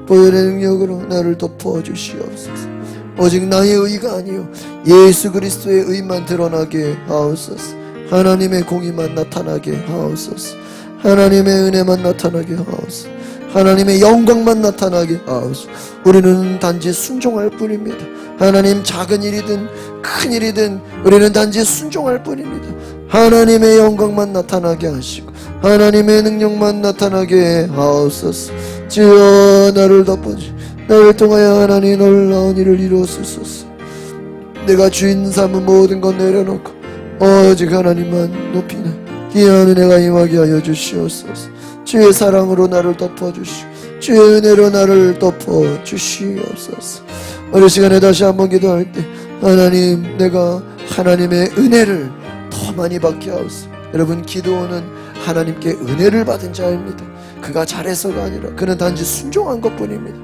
S1: 능력으로 나를 덮어 주시옵소서. 오직 나의 의가 아니요 예수 그리스도의 의만 드러나게 하옵소서. 하나님의 공의만 나타나게 하옵소서. 하나님의 은혜만 나타나게 하옵소서. 하나님의 영광만 나타나게 하옵소서. 우리는 단지 순종할 뿐입니다. 하나님, 작은 일이든 큰 일이든 우리는 단지 순종할 뿐입니다. 하나님의 영광만 나타나게 하시고, 하나님의 능력만 나타나게 하옵소서. 주여, 나를 덮어주시고, 나를 통하여 하나님 놀라운 일을 이루었소서. 내가 주인 삼은 모든 것 내려놓고 오직 하나님만 높이는 귀한 은혜가 임하게 하여 주시옵소서. 주의 사랑으로 나를 덮어주시고, 주의 은혜로 나를 덮어주시옵소서. 어느 시간에 다시 한번 기도할 때, 하나님, 내가 하나님의 은혜를 더 많이 받게 하옵소서. 여러분, 기도는 하나님께 은혜를 받은 자입니다. 그가 잘해서가 아니라 그는 단지 순종한 것뿐입니다.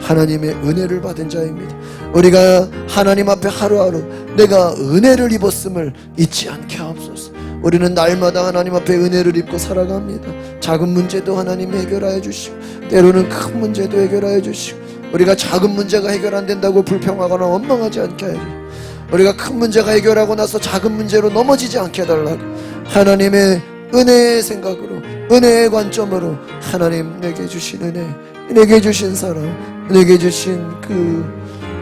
S1: 하나님의 은혜를 받은 자입니다. 우리가 하나님 앞에 하루하루 내가 은혜를 입었음을 잊지 않게 하옵소서. 우리는 날마다 하나님 앞에 은혜를 입고 살아갑니다. 작은 문제도 하나님이 해결하여 주시고, 때로는 큰 문제도 해결하여 주시고, 우리가 작은 문제가 해결 안 된다고 불평하거나 원망하지 않게 하여 주시고, 우리가 큰 문제가 해결하고 나서 작은 문제로 넘어지지 않게 해달라고, 하나님의 은혜의 생각으로, 은혜의 관점으로 하나님 내게 주신 은혜, 내게 주신 사랑, 내게 주신 그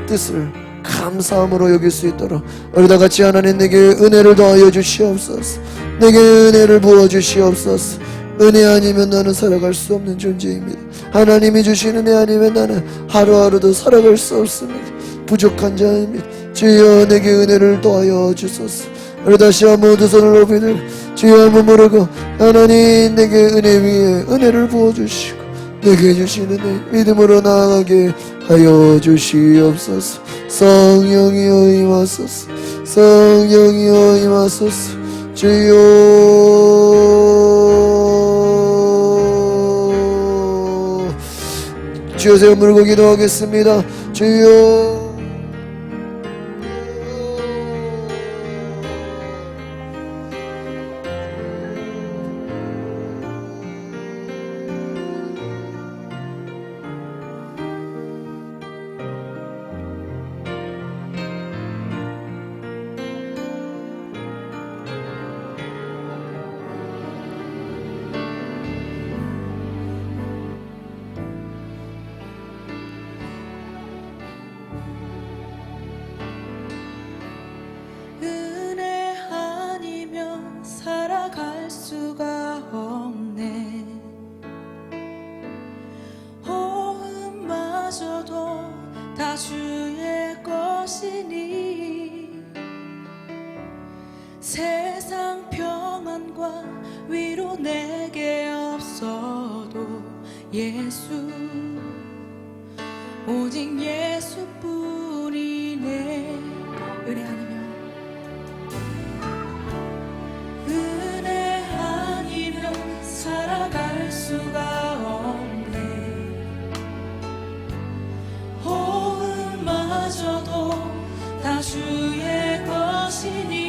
S1: 뜻을 감사함으로 여길 수 있도록 우리 다 같이 하나님, 내게 은혜를 더하여 주시옵소서. 내게 은혜를 부어 주시옵소서. 은혜 아니면 나는 살아갈 수 없는 존재입니다. 하나님이 주신 은혜 아니면 나는 하루하루도 살아갈 수 없습니다. 부족한 자입니다. 주여, 내게 은혜를 더하여 주소서. 우리 다시 한번 두 손을 높이 들고 주여 한번 부르고, 하나님, 내게 은혜 위에 은혜를 부어주시고, 내게 주신 은혜 믿음으로 나아가게 하여 주시옵소서. 성령이여 임하소서. 성령이여 임하소서. 주여, 주여, 제가 물고 기도하겠습니다. 주여,
S2: 없어도 예수, 오직 예수뿐이네. 은혜 아니면, 은혜 아니면 살아갈 수가 없네. 호흡마저도 다 주의 것이니